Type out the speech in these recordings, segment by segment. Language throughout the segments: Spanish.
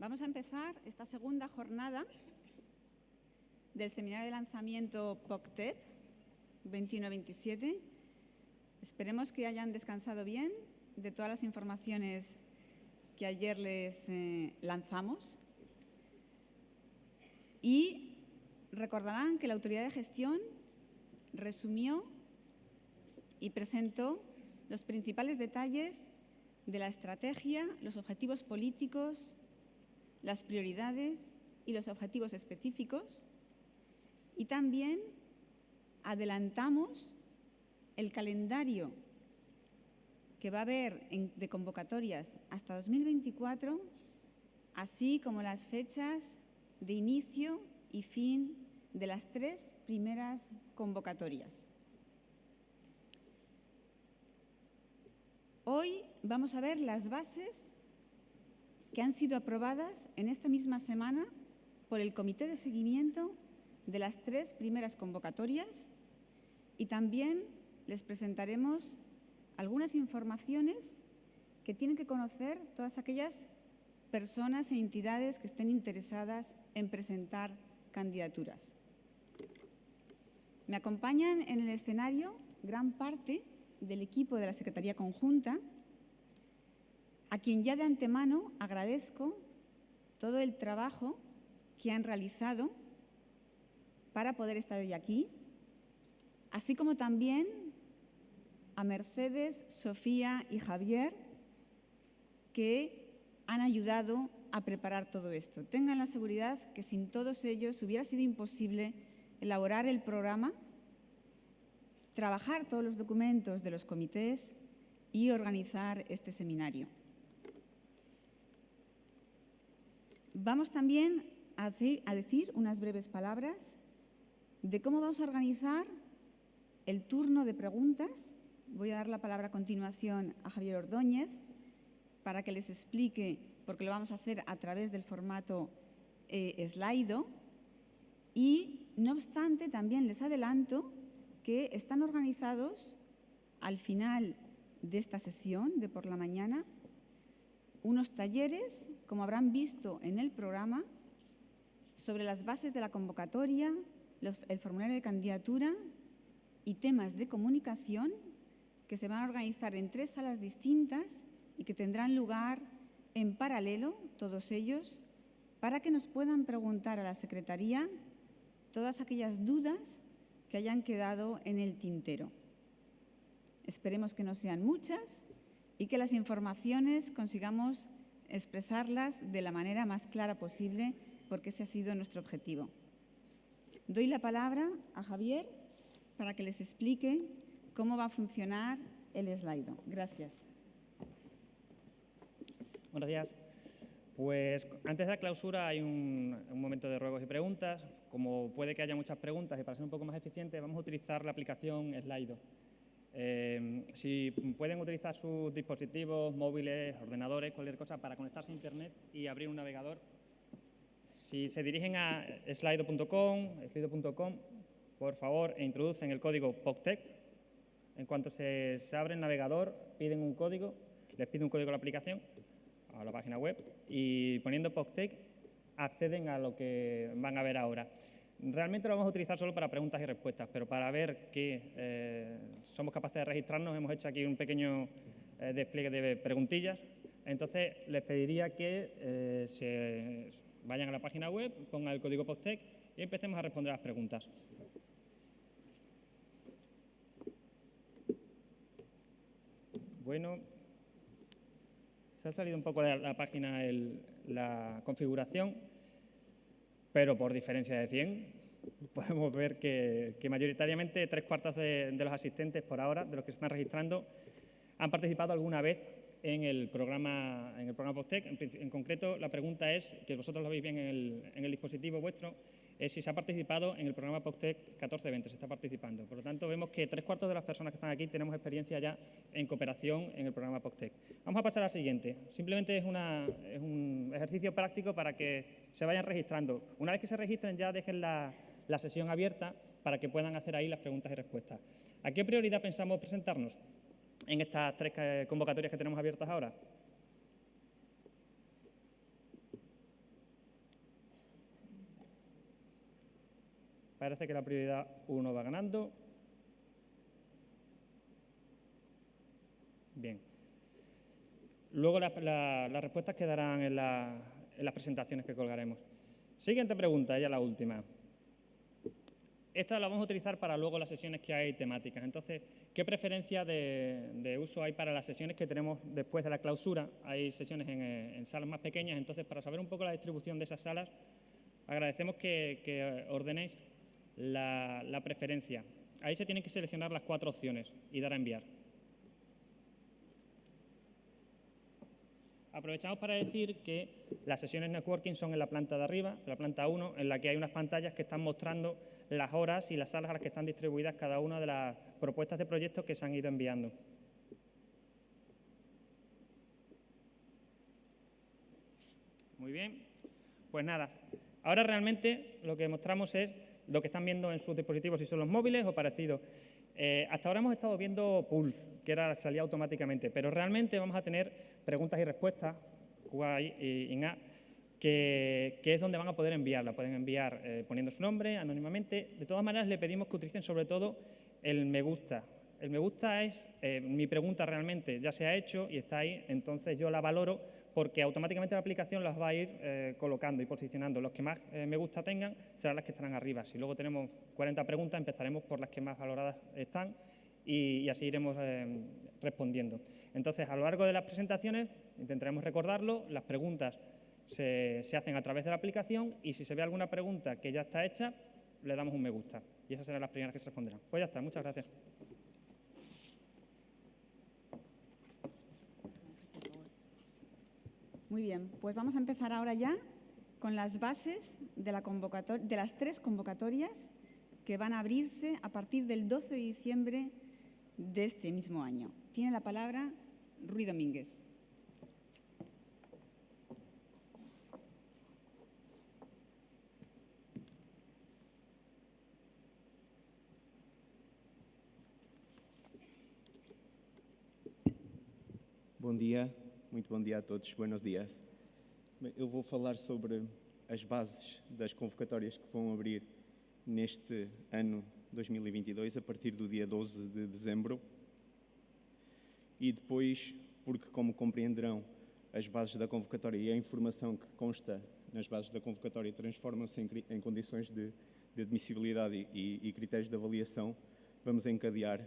Vamos a empezar esta segunda jornada del seminario de lanzamiento POCTEP 21-27. Esperemos que hayan descansado bien de todas las informaciones que ayer les lanzamos. Y recordarán que la autoridad de gestión resumió y presentó los principales detalles de la estrategia, los objetivos políticos, las prioridades y los objetivos específicos. Y también adelantamos el calendario que va a haber de convocatorias hasta 2024, así como las fechas de inicio y fin de las 3 primeras convocatorias. Hoy vamos a ver las bases que han sido aprobadas en esta misma semana por el Comité de Seguimiento de las 3 primeras convocatorias y también les presentaremos algunas informaciones que tienen que conocer todas aquellas personas e entidades que estén interesadas en presentar candidaturas. Me acompañan en el escenario gran parte del equipo de la Secretaría Conjunta, a quien ya de antemano agradezco todo el trabajo que han realizado para poder estar hoy aquí, así como también a Mercedes, Sofía y Javier, que han ayudado a preparar todo esto. Tengan la seguridad que sin todos ellos hubiera sido imposible elaborar el programa, trabajar todos los documentos de los comités y organizar este seminario. Vamos también a decir unas breves palabras de cómo vamos a organizar el turno de preguntas. Voy a dar la palabra a continuación a Javier Ordóñez para que les explique, porque lo vamos a hacer a través del formato Slido. Y, no obstante, también les adelanto que están organizados al final de esta sesión de por la mañana unos talleres, como habrán visto en el programa, sobre las bases de la convocatoria, el formulario de candidatura y temas de comunicación que se van a organizar en 3 salas distintas y que tendrán lugar en paralelo, todos ellos, para que nos puedan preguntar a la Secretaría todas aquellas dudas que hayan quedado en el tintero. Esperemos que no sean muchas y que las informaciones consigamos expresarlas de la manera más clara posible, porque ese ha sido nuestro objetivo. Doy la palabra a Javier para que les explique cómo va a funcionar el Slido. Gracias. Buenos días. Pues antes de la clausura hay un momento de ruegos y preguntas. Como puede que haya muchas preguntas y para ser un poco más eficiente, vamos a utilizar la aplicación Slido. Si pueden utilizar sus dispositivos, móviles, ordenadores, cualquier cosa para conectarse a Internet y abrir un navegador. Si se dirigen a slido.com, por favor, introducen el código POCTEP. En cuanto se abre el navegador, piden un código, les pide un código a la aplicación, a la página web, y poniendo POCTEP acceden a lo que van a ver ahora. Realmente lo vamos a utilizar solo para preguntas y respuestas, pero para ver que somos capaces de registrarnos hemos hecho aquí un pequeño despliegue de preguntillas. Entonces, les pediría que se vayan a la página web, pongan el código POCTEP y empecemos a responder a las preguntas. Bueno, se ha salido un poco de la página la configuración, pero por diferencia de 100 podemos ver que mayoritariamente 3/4 de los asistentes por ahora, de los que se están registrando, han participado alguna vez en el programa POCTEP. En concreto, la pregunta es, que vosotros lo veis bien en el dispositivo vuestro, es si se ha participado en el programa POCTEP 1420, se está participando. Por lo tanto, vemos que 3/4 de las personas que están aquí tenemos experiencia ya en cooperación en el programa POCTEP. Vamos a pasar al siguiente. Simplemente es un ejercicio práctico para que se vayan registrando. Una vez que se registren, ya dejen la sesión abierta para que puedan hacer ahí las preguntas y respuestas. ¿A qué prioridad pensamos presentarnos en estas 3 convocatorias que tenemos abiertas ahora? Parece que la prioridad 1 va ganando. Bien. Luego las respuestas quedarán en las presentaciones que colgaremos. Siguiente pregunta, ya la última. Esta la vamos a utilizar para luego las sesiones que hay temáticas. Entonces, ¿qué preferencia de uso hay para las sesiones que tenemos después de la clausura? Hay sesiones en salas más pequeñas, entonces para saber un poco la distribución de esas salas, agradecemos que ordenéis la preferencia. Ahí se tienen que seleccionar las 4 opciones y dar a enviar. Aprovechamos para decir que las sesiones networking son en la planta de arriba, la planta 1, en la que hay unas pantallas que están mostrando las horas y las salas a las que están distribuidas cada una de las propuestas de proyectos que se han ido enviando. Muy bien, pues nada, ahora realmente lo que mostramos es lo que están viendo en sus dispositivos, si son los móviles o parecidos. Hasta ahora hemos estado viendo Pulse, que salía automáticamente, pero realmente vamos a tener preguntas y respuestas, QA in A, que es donde van a poder enviarla. Pueden enviar poniendo su nombre, anónimamente. De todas maneras, le pedimos que utilicen sobre todo el me gusta. El me gusta es mi pregunta realmente ya se ha hecho y está ahí, entonces yo la valoro porque automáticamente la aplicación las va a ir colocando y posicionando. Los que más me gusta tengan serán las que estarán arriba. Si luego tenemos 40 preguntas, empezaremos por las que más valoradas están y así iremos respondiendo. Entonces, a lo largo de las presentaciones intentaremos recordarlo. Las preguntas se hacen a través de la aplicación y si se ve alguna pregunta que ya está hecha, le damos un me gusta. Y esas serán las primeras que se responderán. Pues ya está, muchas gracias. Muy bien, pues vamos a empezar ahora ya con las bases de las 3 convocatorias que van a abrirse a partir del 12 de diciembre de este mismo año. Tiene la palabra Ruy Domínguez. Bom dia, muito bom dia a todos, buenos dias. Eu vou falar sobre as bases das convocatórias que vão abrir neste ano 2022, a partir do dia 12 de dezembro. E depois, porque como compreenderão, as bases da convocatória e a informação que consta nas bases da convocatória transformam-se em condições de admissibilidade e critérios de avaliação, vamos encadear.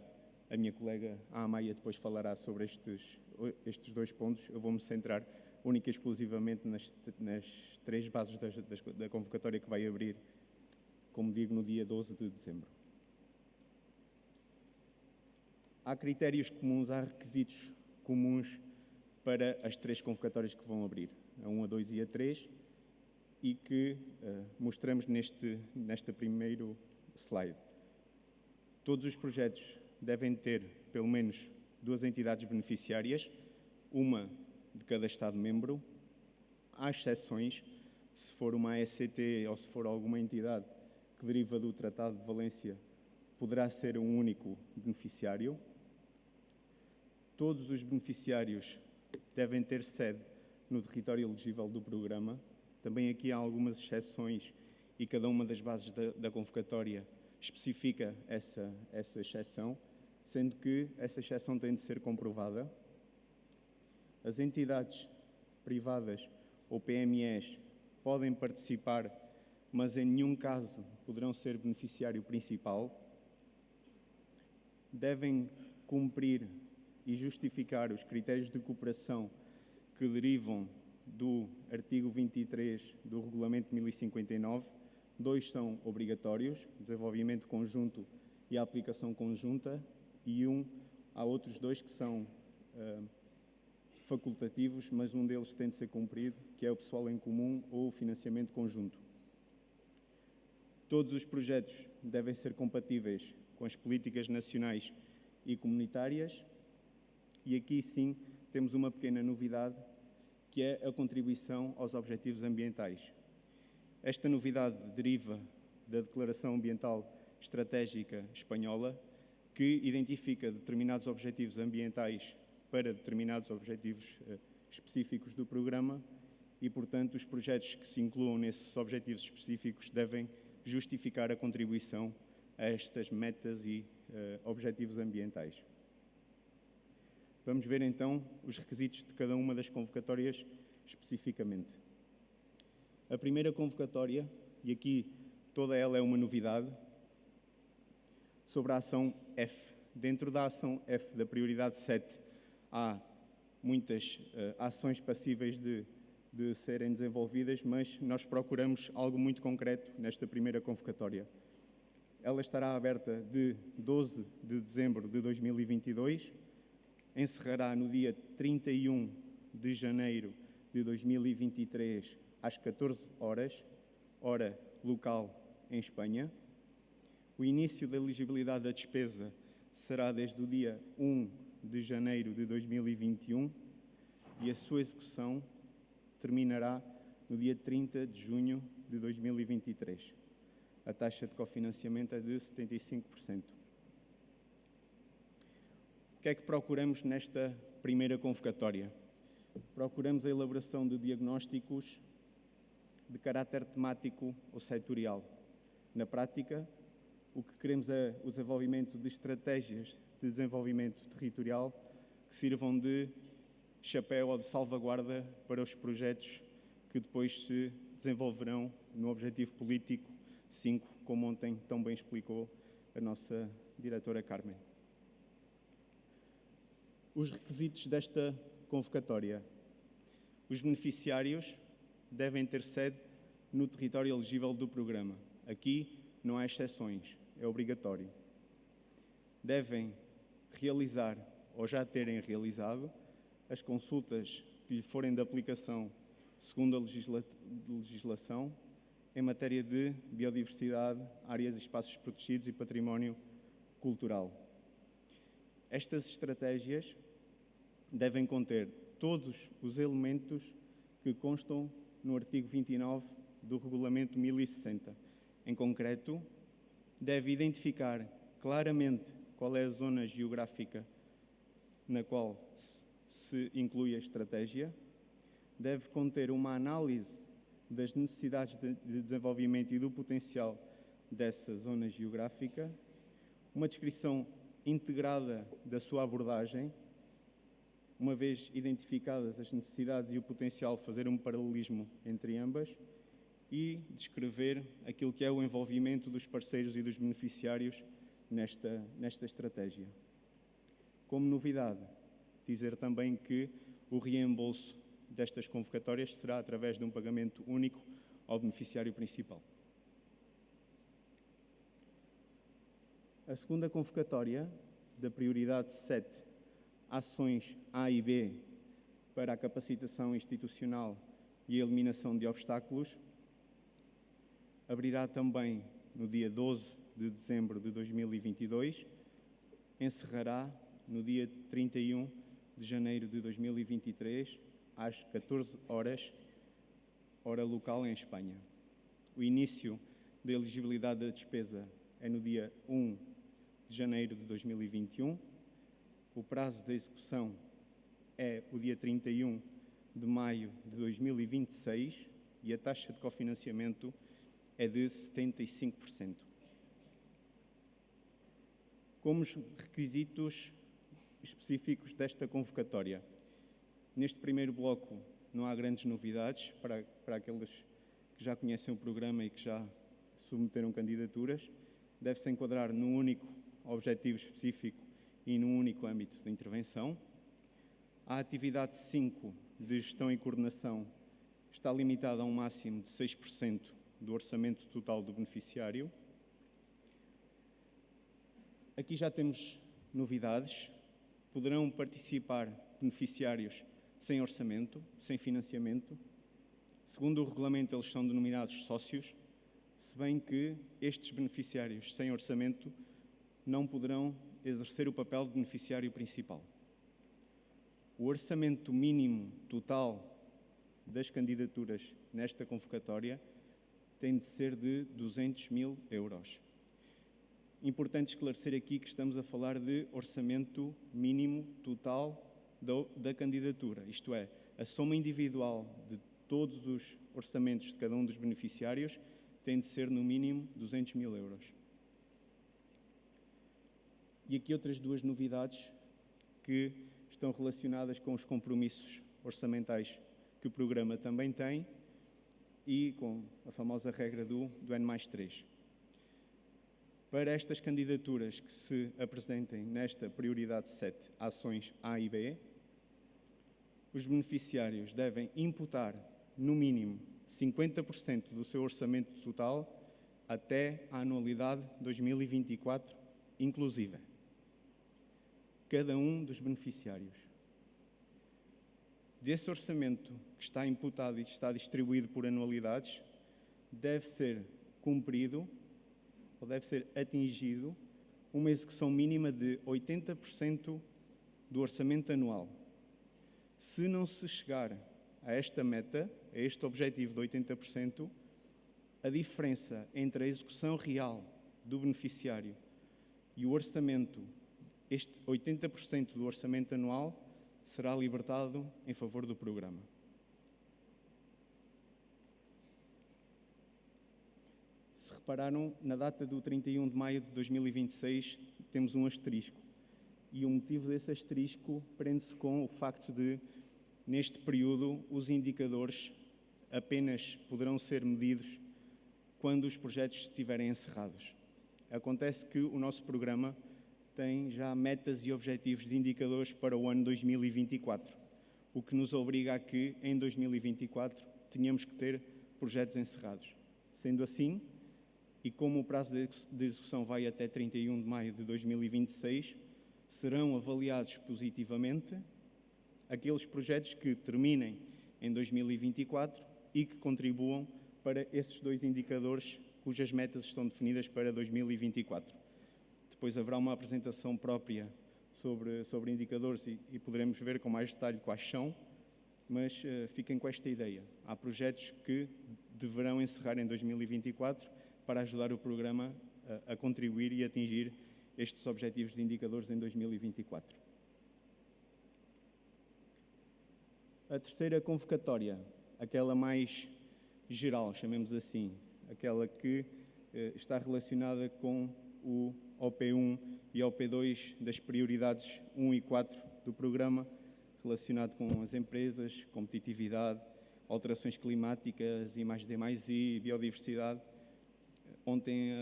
A minha colega a Amaya depois falará sobre estes 2 pontos. Eu vou-me centrar única e exclusivamente nas 3 bases da convocatória que vai abrir, como digo, no dia 12 de dezembro. Há critérios comuns, há requisitos comuns para as 3 convocatórias que vão abrir, a 1, a 2 e a 3, e que mostramos neste primeiro slide. Todos os projetos devem ter pelo menos 2 entidades beneficiárias, uma de cada Estado-membro. Há exceções, se for uma AECT ou se for alguma entidade que deriva do Tratado de Valência, poderá ser um único beneficiário. Todos os beneficiários devem ter sede no território elegível do programa. Também aqui há algumas exceções e cada uma das bases da convocatória especifica essa exceção, sendo que essa exceção tem de ser comprovada. As entidades privadas ou PMEs podem participar, mas em nenhum caso poderão ser beneficiário principal. Devem cumprir e justificar os critérios de cooperação que derivam do artigo 23 do Regulamento 1059. 2 são obrigatórios, desenvolvimento conjunto e a aplicação conjunta, e há outros 2 que são facultativos, mas um deles tem de ser cumprido, que é o pessoal em comum ou o financiamento conjunto. Todos os projetos devem ser compatíveis com as políticas nacionais e comunitárias, e aqui sim temos uma pequena novidade, que é a contribuição aos objetivos ambientais. Esta novidade deriva da Declaração Ambiental Estratégica Espanhola, que identifica determinados objetivos ambientais para determinados objetivos específicos do programa e, portanto, os projetos que se incluam nesses objetivos específicos devem justificar a contribuição a estas metas e objetivos ambientais. Vamos ver então os requisitos de cada uma das convocatórias especificamente. A primeira convocatória, e aqui toda ela é uma novidade, sobre a ação F. Dentro da ação F da prioridade 7 há muitas ações passíveis de serem desenvolvidas, mas nós procuramos algo muito concreto nesta primeira convocatória. Ela estará aberta de 12 de dezembro de 2022, encerrará no dia 31 de janeiro de 2023 às 14 horas, hora local em Espanha. O início da elegibilidade da despesa será desde o dia 1 de janeiro de 2021 e a sua execução terminará no dia 30 de junho de 2023. A taxa de cofinanciamento é de 75%. O que é que procuramos nesta primeira convocatória? Procuramos a elaboração de diagnósticos de caráter temático ou setorial. Na prática, o que queremos é o desenvolvimento de estratégias de desenvolvimento territorial que sirvam de chapéu ou de salvaguarda para os projetos que depois se desenvolverão no Objetivo Político 5, como ontem tão bem explicou a nossa diretora Carmen. Os requisitos desta convocatória. Os beneficiários devem ter sede no território elegível do programa. Aqui não há exceções, é obrigatório. Devem realizar ou já terem realizado as consultas que lhe forem de aplicação segundo a legislação em matéria de biodiversidade, áreas e espaços protegidos e património cultural. Estas estratégias devem conter todos os elementos que constam no artigo 29 do Regulamento 1060. Em concreto, deve identificar claramente qual é a zona geográfica na qual se inclui a estratégia, deve conter uma análise das necessidades de desenvolvimento e do potencial dessa zona geográfica, uma descrição integrada da sua abordagem, uma vez identificadas as necessidades e o potencial, fazer um paralelismo entre ambas e descrever aquilo que é o envolvimento dos parceiros e dos beneficiários nesta estratégia. Como novidade, dizer também que o reembolso destas convocatórias será através de um pagamento único ao beneficiário principal. A segunda convocatória, da prioridade 7, ações A e B para a capacitação institucional e a eliminação de obstáculos, abrirá também no dia 12 de dezembro de 2022, encerrará no dia 31 de janeiro de 2023, às 14 horas, hora local em Espanha. O início da elegibilidade da despesa é no dia 1 de janeiro de 2021. O prazo da execução é o dia 31 de maio de 2026 e a taxa de cofinanciamento é de 75%. Como os requisitos específicos desta convocatória. Neste primeiro bloco não há grandes novidades para aqueles que já conhecem o programa e que já submeteram candidaturas. Deve-se enquadrar num único objetivo específico e num único âmbito de intervenção. A atividade 5 de gestão e coordenação está limitada a um máximo de 6% do orçamento total do beneficiário. Aqui já temos novidades. Poderão participar beneficiários sem orçamento, sem financiamento. Segundo o regulamento, eles são denominados sócios, se bem que estes beneficiários sem orçamento não poderão exercer o papel de beneficiário principal. O orçamento mínimo total das candidaturas nesta convocatória tem de ser de 200 mil euros. Importante esclarecer aqui que estamos a falar de orçamento mínimo total da candidatura, isto é, a soma individual de todos os orçamentos de cada um dos beneficiários tem de ser no mínimo 200 mil euros. E aqui outras duas novidades que estão relacionadas com os compromissos orçamentais que o programa também tem e com a famosa regra do N+3. Para estas candidaturas que se apresentem nesta prioridade 7, ações A e B, os beneficiários devem imputar, no mínimo, 50% do seu orçamento total até a anualidade 2024 inclusiva. Cada um dos beneficiários. Desse orçamento que está imputado e está distribuído por anualidades, deve ser cumprido ou deve ser atingido uma execução mínima de 80% do orçamento anual. Se não se chegar a esta meta, a este objetivo de 80%, a diferença entre a execução real do beneficiário e o orçamento, este 80% do orçamento anual, será libertado em favor do programa. Se repararam, na data do 31 de maio de 2026, temos um asterisco. E o motivo desse asterisco prende-se com o facto de, neste período, os indicadores apenas poderão ser medidos quando os projetos estiverem encerrados. Acontece que o nosso programa tem já metas e objetivos de indicadores para o ano 2024, o que nos obriga a que, em 2024, tenhamos que ter projetos encerrados. Sendo assim, e como o prazo de execução vai até 31 de maio de 2026, serão avaliados positivamente aqueles projetos que terminem em 2024 e que contribuam para esses dois indicadores cujas metas estão definidas para 2024. Depois haverá uma apresentação própria sobre indicadores e poderemos ver com mais detalhe quais são, mas fiquem com esta ideia. Há projetos que deverão encerrar em 2024 para ajudar o programa a contribuir e atingir estes objetivos de indicadores em 2024. A terceira convocatória, aquela mais geral, chamemos assim, aquela que está relacionada com o OP1 e OP2 das prioridades 1 e 4 do programa, relacionado com as empresas, competitividade, alterações climáticas, I+D+I, biodiversidade. Ontem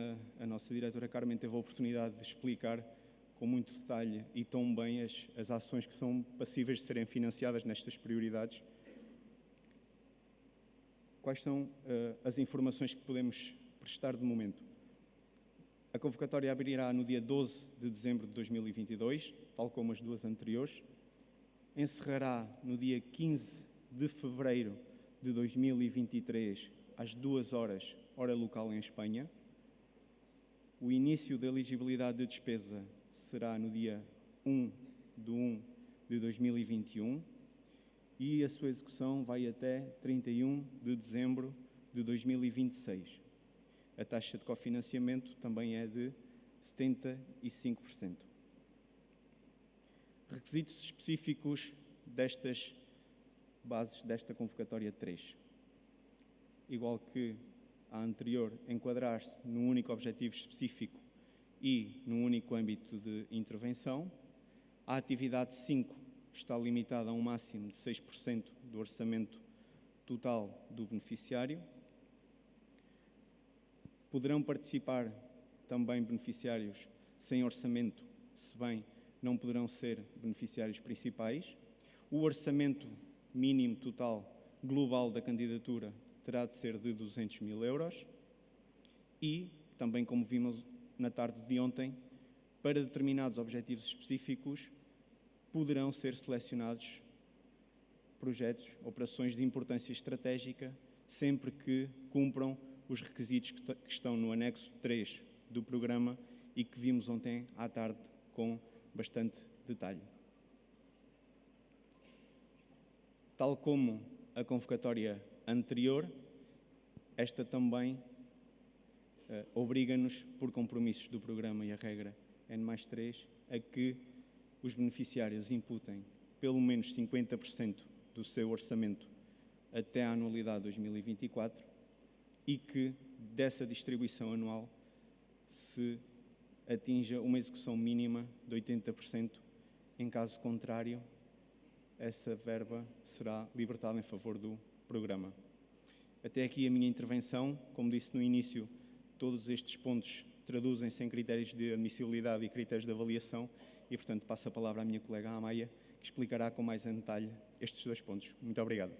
a nossa diretora Carmen teve a oportunidade de explicar com muito detalhe e tão bem as ações que são passíveis de serem financiadas nestas prioridades. Quais são as informações que podemos prestar de momento? A convocatória abrirá no dia 12 de dezembro de 2022, tal como as duas anteriores. Encerrará no dia 15 de fevereiro de 2023, às 2 horas, hora local em Espanha. O início da elegibilidade de despesa será no dia 1 de 1 de 2021 e a sua execução vai até 31 de dezembro de 2026. A taxa de cofinanciamento também é de 75%. Requisitos específicos destas bases desta convocatória 3. Igual que a anterior, enquadrar-se num único objetivo específico e num único âmbito de intervenção. A atividade 5 está limitada a um máximo de 6% do orçamento total do beneficiário. Poderão participar também beneficiários sem orçamento, se bem não poderão ser beneficiários principais. O orçamento mínimo total global da candidatura terá de ser de 200 mil euros e, também como vimos na tarde de ontem, para determinados objetivos específicos poderão ser selecionados projetos, operações de importância estratégica, sempre que cumpram os requisitos que estão no anexo 3 do programa e que vimos ontem à tarde com bastante detalhe. Tal como a convocatória anterior, esta também obriga-nos, por compromissos do programa e a regra N+3, a que os beneficiários imputem pelo menos 50% do seu orçamento até à anualidade 2024 e que dessa distribuição anual se atinja uma execução mínima de 80%. Em caso contrário, essa verba será libertada em favor do programa. Até aqui a minha intervenção. Como disse no início, todos estes pontos traduzem-se em critérios de admissibilidade e critérios de avaliação e, portanto, passo a palavra à minha colega Amaia, que explicará com mais em detalhe estes 2 pontos. Muito obrigado.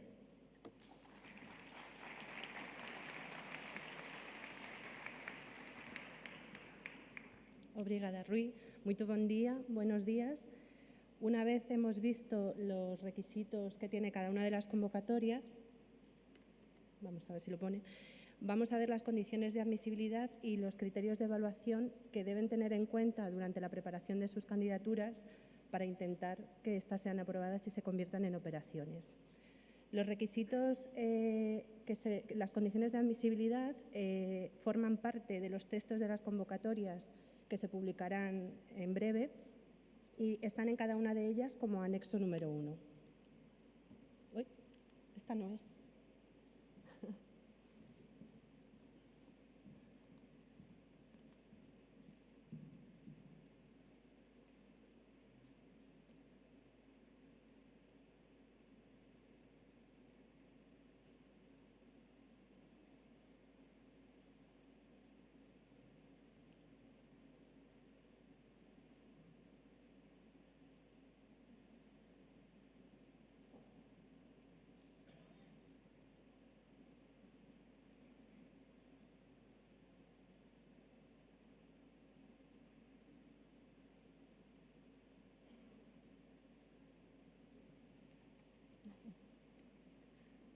Obrigada, Rui. Muy buen día, buenos días. Una vez hemos visto los requisitos que tiene cada una de las convocatorias, vamos a ver si lo pone, vamos a ver las condiciones de admisibilidad y los criterios de evaluación que deben tener en cuenta durante la preparación de sus candidaturas para intentar que éstas sean aprobadas y se conviertan en operaciones. Los requisitos, las condiciones de admisibilidad forman parte de los textos de las convocatorias que se publicarán en breve y están en cada una de ellas como anexo número 1. Uy, esta no es.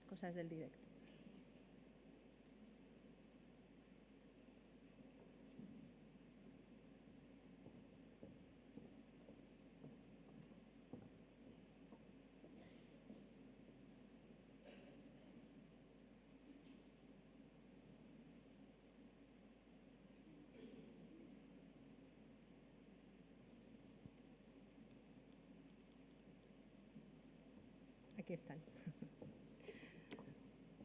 Cosas del directo. Aquí están.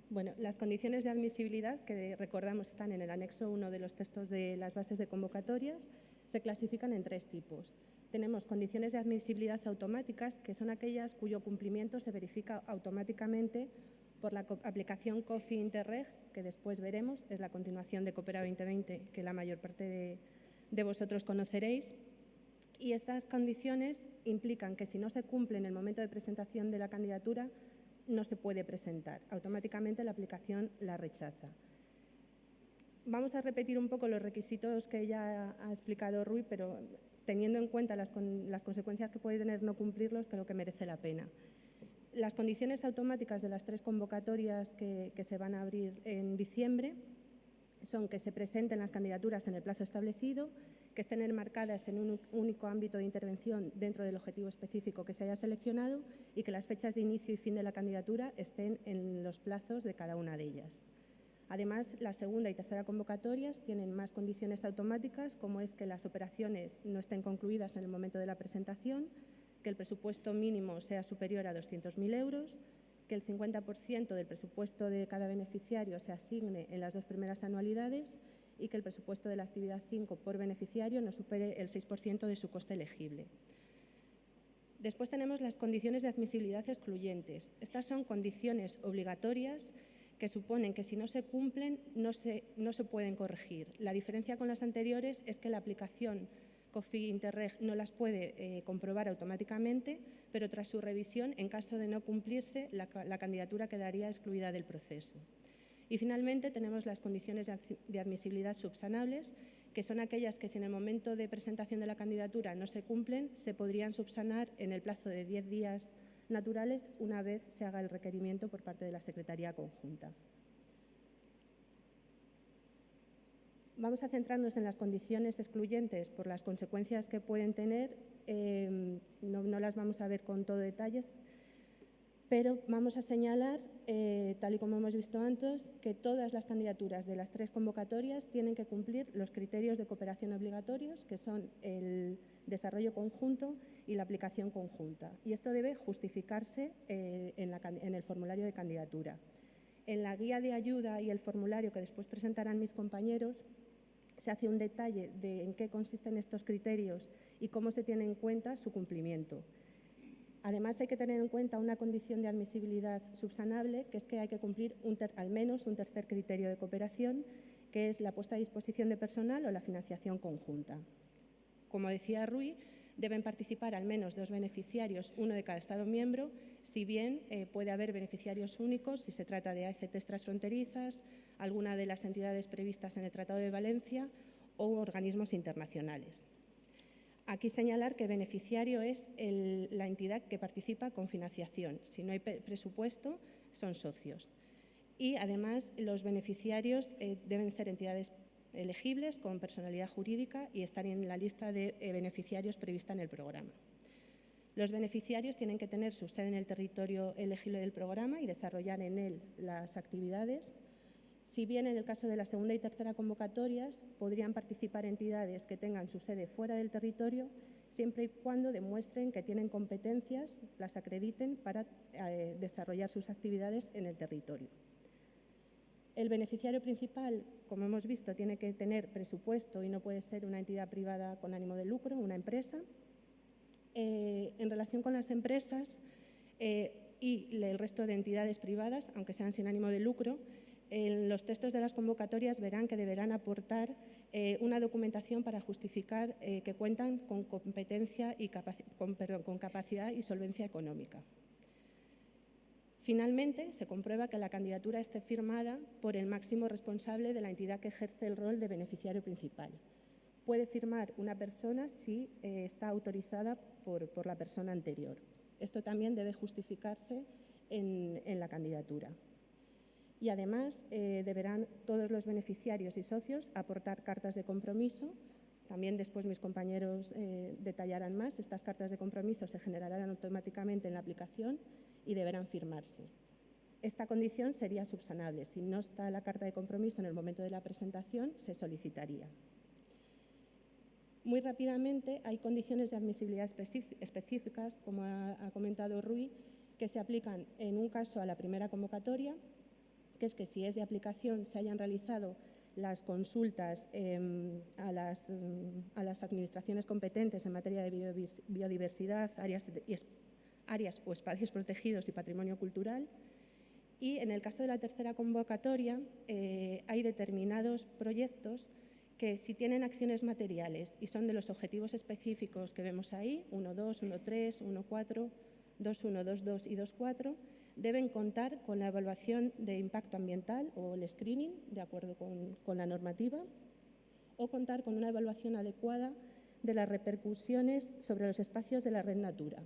Bueno, las condiciones de admisibilidad, que recordamos están en el anexo 1 de los textos de las bases de convocatorias, se clasifican en 3 tipos. Tenemos condiciones de admisibilidad automáticas, que son aquellas cuyo cumplimiento se verifica automáticamente por la aplicación COFI Interreg, que después veremos, es la continuación de Coopera 2020, que la mayor parte de vosotros conoceréis. Y estas condiciones implican que si no se cumple en el momento de presentación de la candidatura, no se puede presentar. Automáticamente la aplicación la rechaza. Vamos a repetir un poco los requisitos que ya ha explicado Rui, pero teniendo en cuenta las consecuencias que puede tener no cumplirlos, creo que merece la pena. Las condiciones automáticas de las 3 convocatorias que se van a abrir en diciembre son que se presenten las candidaturas en el plazo establecido, que estén enmarcadas en un único ámbito de intervención dentro del objetivo específico que se haya seleccionado y que las fechas de inicio y fin de la candidatura estén en los plazos de cada una de ellas. Además, la segunda y tercera convocatorias tienen más condiciones automáticas, como es que las operaciones no estén concluidas en el momento de la presentación, que el presupuesto mínimo sea superior a 200.000 euros, que el 50% del presupuesto de cada beneficiario se asigne en las 2 primeras anualidades y que el presupuesto de la actividad 5 por beneficiario no supere el 6% de su coste elegible. Después tenemos las condiciones de admisibilidad excluyentes. Estas son condiciones obligatorias que suponen que si no se cumplen no se pueden corregir. La diferencia con las anteriores es que la aplicación COFI Interreg no las puede comprobar automáticamente, pero tras su revisión, en caso de no cumplirse, la candidatura quedaría excluida del proceso. Y finalmente tenemos las condiciones de admisibilidad subsanables, que son aquellas que si en el momento de presentación de la candidatura no se cumplen, se podrían subsanar en el plazo de 10 días naturales una vez se haga el requerimiento por parte de la Secretaría Conjunta. Vamos a centrarnos en las condiciones excluyentes por las consecuencias que pueden tener. No las vamos a ver con todo detalles, pero vamos a señalar, tal y como hemos visto antes, que todas las candidaturas de las 3 convocatorias tienen que cumplir los criterios de cooperación obligatorios, que son el desarrollo conjunto y la aplicación conjunta. Y esto debe justificarse en el formulario de candidatura. En la guía de ayuda y el formulario que después presentarán mis compañeros, se hace un detalle de en qué consisten estos criterios y cómo se tiene en cuenta su cumplimiento. Además, hay que tener en cuenta una condición de admisibilidad subsanable, que es que hay que cumplir al menos un tercer criterio de cooperación, que es la puesta a disposición de personal o la financiación conjunta. Como decía Rui, deben participar al menos 2 beneficiarios, uno de cada Estado miembro, si bien puede haber beneficiarios únicos si se trata de ACTs transfronterizas, alguna de las entidades previstas en el Tratado de Valencia o organismos internacionales. Aquí señalar que beneficiario es la entidad que participa con financiación. Si no hay presupuesto, son socios. Y además los beneficiarios deben ser entidades elegibles con personalidad jurídica y estar en la lista de beneficiarios prevista en el programa. Los beneficiarios tienen que tener su sede en el territorio elegible del programa y desarrollar en él las actividades. Si bien en el caso de la segunda y tercera convocatorias podrían participar entidades que tengan su sede fuera del territorio, siempre y cuando demuestren que tienen competencias, las acrediten para desarrollar sus actividades en el territorio. El beneficiario principal, como hemos visto, tiene que tener presupuesto y no puede ser una entidad privada con ánimo de lucro, una empresa. En relación con las empresas y el resto de entidades privadas, aunque sean sin ánimo de lucro, en los textos de las convocatorias verán que deberán aportar una documentación para justificar que cuentan con competencia y con capacidad y solvencia económica. Finalmente, se comprueba que la candidatura esté firmada por el máximo responsable de la entidad que ejerce el rol de beneficiario principal. Puede firmar una persona si está autorizada por la persona anterior. Esto también debe justificarse en la candidatura. Y además, deberán todos los beneficiarios y socios aportar cartas de compromiso. También después mis compañeros detallarán más. Estas cartas de compromiso se generarán automáticamente en la aplicación y deberán firmarse. Esta condición sería subsanable. Si no está la carta de compromiso en el momento de la presentación, se solicitaría. Muy rápidamente, hay condiciones de admisibilidad específicas, como ha comentado Rui, que se aplican en un caso a la primera convocatoria, que es que si es de aplicación se hayan realizado las consultas a las administraciones competentes en materia de biodiversidad, áreas o espacios protegidos y patrimonio cultural. Y en el caso de la tercera convocatoria hay determinados proyectos que si tienen acciones materiales y son de los objetivos específicos que vemos ahí, 1.2, 1.3, 1.4, 2.1, 2.2 y 2.4, deben contar con la evaluación de impacto ambiental o el screening, de acuerdo con la normativa, o contar con una evaluación adecuada de las repercusiones sobre los espacios de la red Natura.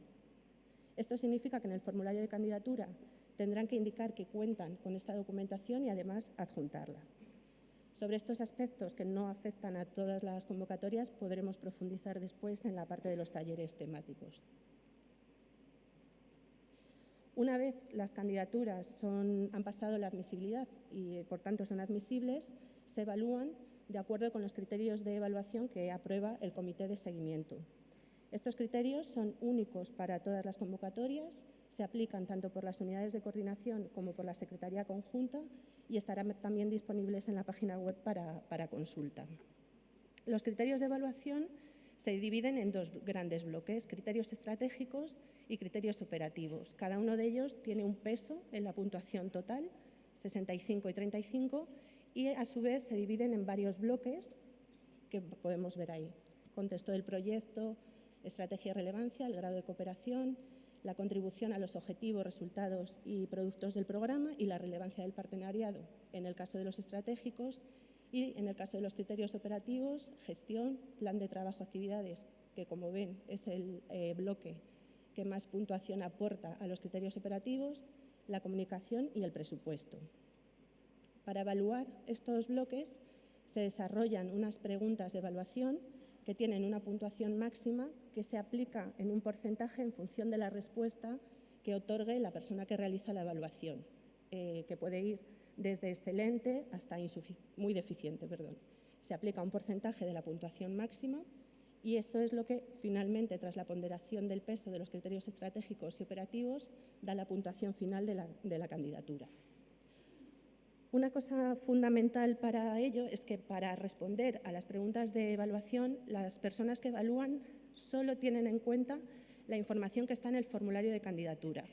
Esto significa que en el formulario de candidatura tendrán que indicar que cuentan con esta documentación y además adjuntarla. Sobre estos aspectos que no afectan a todas las convocatorias podremos profundizar después en la parte de los talleres temáticos. Una vez las candidaturas han pasado la admisibilidad y por tanto son admisibles, se evalúan de acuerdo con los criterios de evaluación que aprueba el Comité de Seguimiento. Estos criterios son únicos para todas las convocatorias, se aplican tanto por las unidades de coordinación como por la Secretaría Conjunta y estarán también disponibles en la página web para consulta. Los criterios de evaluación se dividen en 2 grandes bloques, criterios estratégicos y criterios operativos. Cada uno de ellos tiene un peso en la puntuación total, 65 y 35, y a su vez se dividen en varios bloques que podemos ver ahí. Contexto del proyecto, estrategia y relevancia, el grado de cooperación, la contribución a los objetivos, resultados y productos del programa y la relevancia del partenariado, en el caso de los estratégicos, y en el caso de los criterios operativos, gestión, plan de trabajo, actividades, que como ven es el bloque que más puntuación aporta a los criterios operativos, la comunicación y el presupuesto. Para evaluar estos bloques se desarrollan unas preguntas de evaluación que tienen una puntuación máxima que se aplica en un porcentaje en función de la respuesta que otorgue la persona que realiza la evaluación, que puede ir desde excelente hasta muy deficiente. Se aplica un porcentaje de la puntuación máxima y eso es lo que finalmente, tras la ponderación del peso de los criterios estratégicos y operativos, da la puntuación final de la candidatura. Una cosa fundamental para ello es que para responder a las preguntas de evaluación, las personas que evalúan solo tienen en cuenta la información que está en el formulario de candidatura.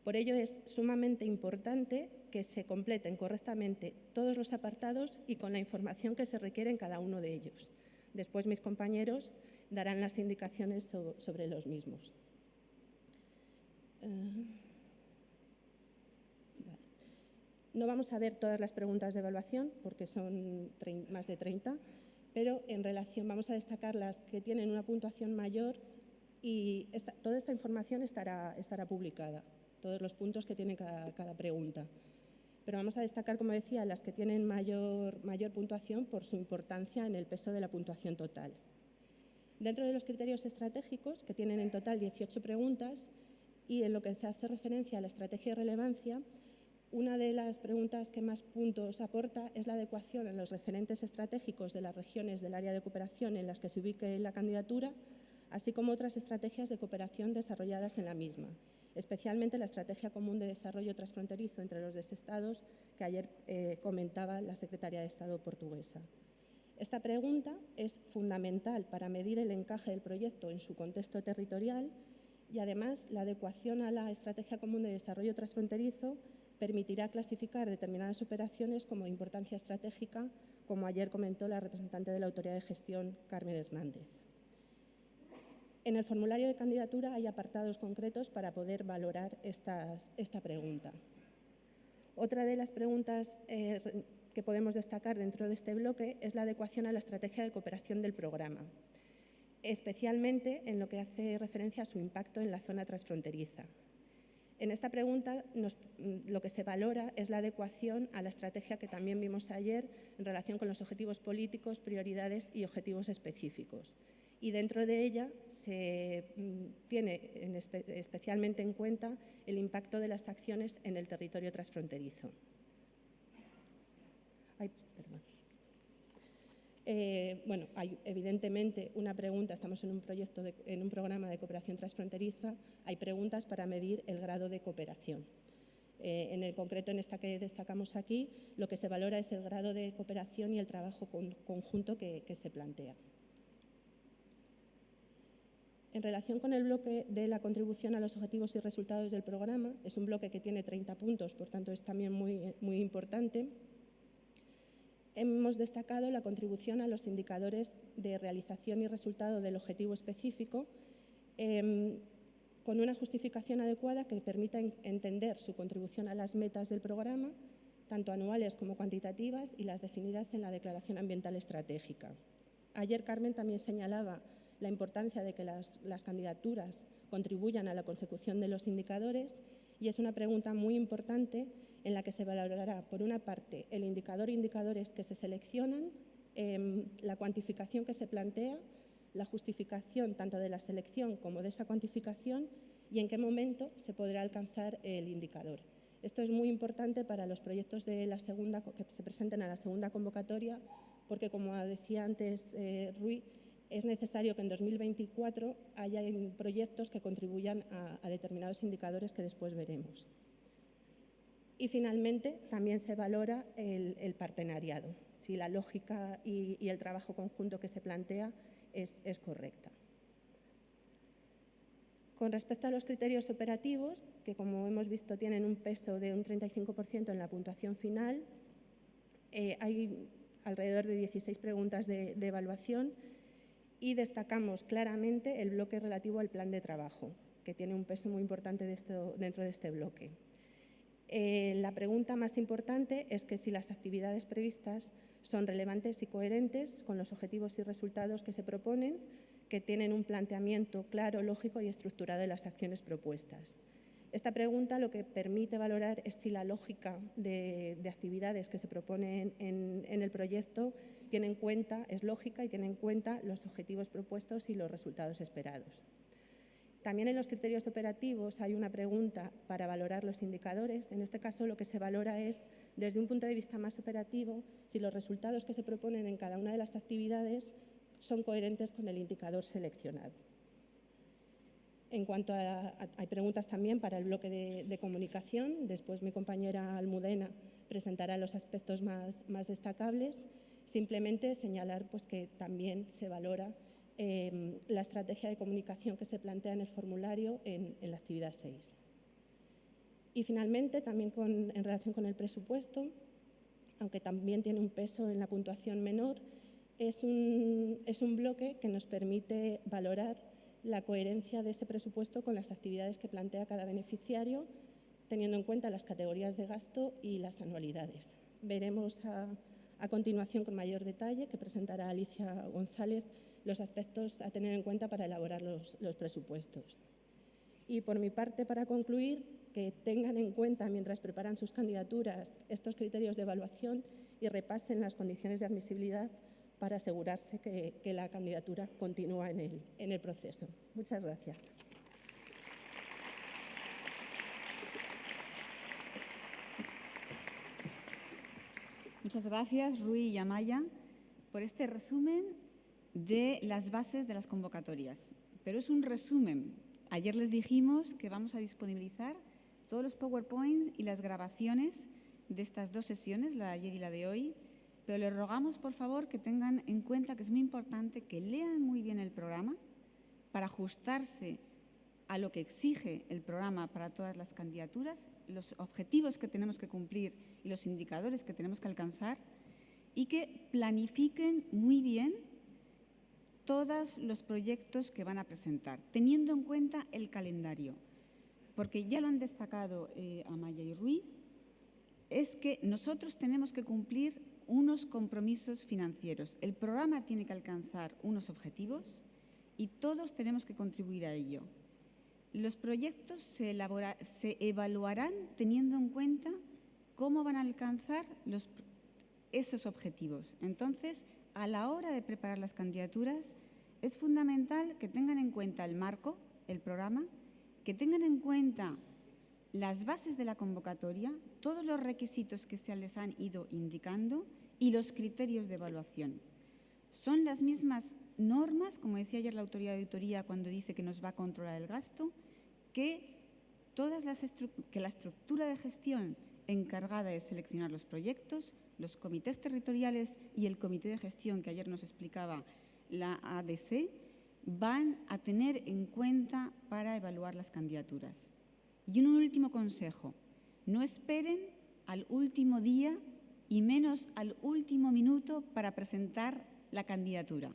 Por ello es sumamente importante que se completen correctamente todos los apartados y con la información que se requiere en cada uno de ellos. Después mis compañeros darán las indicaciones sobre los mismos. No vamos a ver todas las preguntas de evaluación porque son más de 30, pero en relación vamos a destacar las que tienen una puntuación mayor y toda esta información estará publicada, todos los puntos que tiene cada pregunta. Pero vamos a destacar, como decía, las que tienen mayor puntuación por su importancia en el peso de la puntuación total. Dentro de los criterios estratégicos, que tienen en total 18 preguntas, y en lo que se hace referencia a la estrategia de relevancia, una de las preguntas que más puntos aporta es la adecuación en los referentes estratégicos de las regiones del área de cooperación en las que se ubique la candidatura, así como otras estrategias de cooperación desarrolladas en la misma, especialmente la Estrategia Común de Desarrollo Transfronterizo entre los dos Estados que ayer comentaba la Secretaria de Estado portuguesa. Esta pregunta es fundamental para medir el encaje del proyecto en su contexto territorial y, además, la adecuación a la Estrategia Común de Desarrollo Transfronterizo permitirá clasificar determinadas operaciones como de importancia estratégica, como ayer comentó la representante de la Autoridad de Gestión, Carmen Hernández. En el formulario de candidatura hay apartados concretos para poder valorar esta pregunta. Otra de las preguntas que podemos destacar dentro de este bloque es la adecuación a la estrategia de cooperación del programa, especialmente en lo que hace referencia a su impacto en la zona transfronteriza. En esta pregunta lo que se valora es la adecuación a la estrategia que también vimos ayer en relación con los objetivos políticos, prioridades y objetivos específicos. Y dentro de ella se tiene especialmente en cuenta el impacto de las acciones en el territorio transfronterizo. Bueno, hay evidentemente una pregunta, estamos en un programa de cooperación transfronteriza, hay preguntas para medir el grado de cooperación. En el concreto, en esta que destacamos aquí, lo que se valora es el grado de cooperación y el trabajo conjunto que se plantea. En relación con el bloque de la contribución a los objetivos y resultados del programa, es un bloque que tiene 30 puntos, por tanto es también muy importante. Hemos destacado la contribución a los indicadores de realización y resultado del objetivo específico con una justificación adecuada que permita entender su contribución a las metas del programa, tanto anuales como cuantitativas, y las definidas en la Declaración Ambiental Estratégica. Ayer Carmen también señalaba la importancia de que las candidaturas contribuyan a la consecución de los indicadores y es una pregunta muy importante en la que se valorará, por una parte, el indicador e indicadores que se seleccionan, la cuantificación que se plantea, la justificación tanto de la selección como de esa cuantificación y en qué momento se podrá alcanzar el indicador. Esto es muy importante para los proyectos de que se presenten a la segunda convocatoria porque, como decía antes Rui, es necesario que en 2024 haya proyectos que contribuyan a determinados indicadores que después veremos. Y finalmente también se valora el partenariado, si la lógica y el trabajo conjunto que se plantea es correcta. Con respecto a los criterios operativos, que como hemos visto tienen un peso de un 35% en la puntuación final, hay alrededor de 16 preguntas de evaluación y destacamos claramente el bloque relativo al plan de trabajo, que tiene un peso muy importante dentro de este bloque. La pregunta más importante es que si las actividades previstas son relevantes y coherentes con los objetivos y resultados que se proponen, que tienen un planteamiento claro, lógico y estructurado de las acciones propuestas. Esta pregunta lo que permite valorar es si la lógica de actividades que se proponen en el proyecto es lógica y tiene en cuenta los objetivos propuestos y los resultados esperados. También en los criterios operativos hay una pregunta para valorar los indicadores. En este caso lo que se valora es, desde un punto de vista más operativo, si los resultados que se proponen en cada una de las actividades son coherentes con el indicador seleccionado. En cuanto hay preguntas también para el bloque de comunicación, después mi compañera Almudena presentará los aspectos más destacables. Simplemente señalar pues, que también se valora la estrategia de comunicación que se plantea en el formulario en la actividad 6. Y finalmente, también en relación con el presupuesto, aunque también tiene un peso en la puntuación menor, es un bloque que nos permite valorar la coherencia de ese presupuesto con las actividades que plantea cada beneficiario, teniendo en cuenta las categorías de gasto y las anualidades. Veremos a continuación con mayor detalle, que presentará Alicia González, los aspectos a tener en cuenta para elaborar los presupuestos. Y por mi parte, para concluir, que tengan en cuenta mientras preparan sus candidaturas estos criterios de evaluación y repasen las condiciones de admisibilidad para asegurarse que la candidatura continúa en el proceso. Muchas gracias. Muchas gracias, Rui y Amaya, por este resumen de las bases de las convocatorias. Pero es un resumen. Ayer les dijimos que vamos a disponibilizar todos los PowerPoint y las grabaciones de estas dos sesiones, la de ayer y la de hoy, pero les rogamos, por favor, que tengan en cuenta que es muy importante que lean muy bien el programa para ajustarse a lo que exige el programa para todas las candidaturas, los objetivos que tenemos que cumplir y los indicadores que tenemos que alcanzar, y que planifiquen muy bien todos los proyectos que van a presentar, teniendo en cuenta el calendario. Porque ya lo han destacado Amaya y Rui, es que nosotros tenemos que cumplir unos compromisos financieros. El programa tiene que alcanzar unos objetivos y todos tenemos que contribuir a ello. Los proyectos se evaluarán teniendo en cuenta cómo van a alcanzar esos objetivos. Entonces, a la hora de preparar las candidaturas, es fundamental que tengan en cuenta el marco, el programa, que tengan en cuenta las bases de la convocatoria, todos los requisitos que se les han ido indicando y los criterios de evaluación. Son las mismas normas, como decía ayer la autoridad de auditoría cuando dice que nos va a controlar el gasto, que la estructura de gestión encargada de seleccionar los proyectos, los comités territoriales y el comité de gestión que ayer nos explicaba la ADC, van a tener en cuenta para evaluar las candidaturas. Y un último consejo, no esperen al último día y menos al último minuto para presentar la candidatura.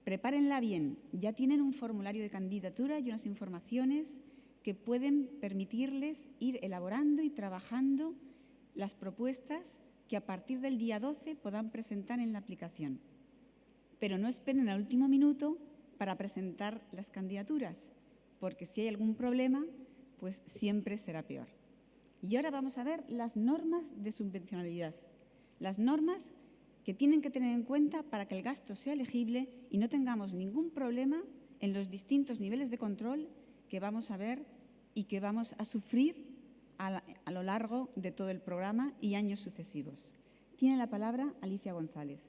Prepárenla bien, ya tienen un formulario de candidatura y unas informaciones que pueden permitirles ir elaborando y trabajando las propuestas que a partir del día 12 puedan presentar en la aplicación. Pero no esperen al último minuto para presentar las candidaturas, porque si hay algún problema, pues siempre será peor. Y ahora vamos a ver las normas de subvencionalidad, las normas que tienen que tener en cuenta para que el gasto sea elegible y no tengamos ningún problema en los distintos niveles de control que vamos a ver y que vamos a sufrir a lo largo de todo el programa y años sucesivos. Tiene la palabra Alicia González.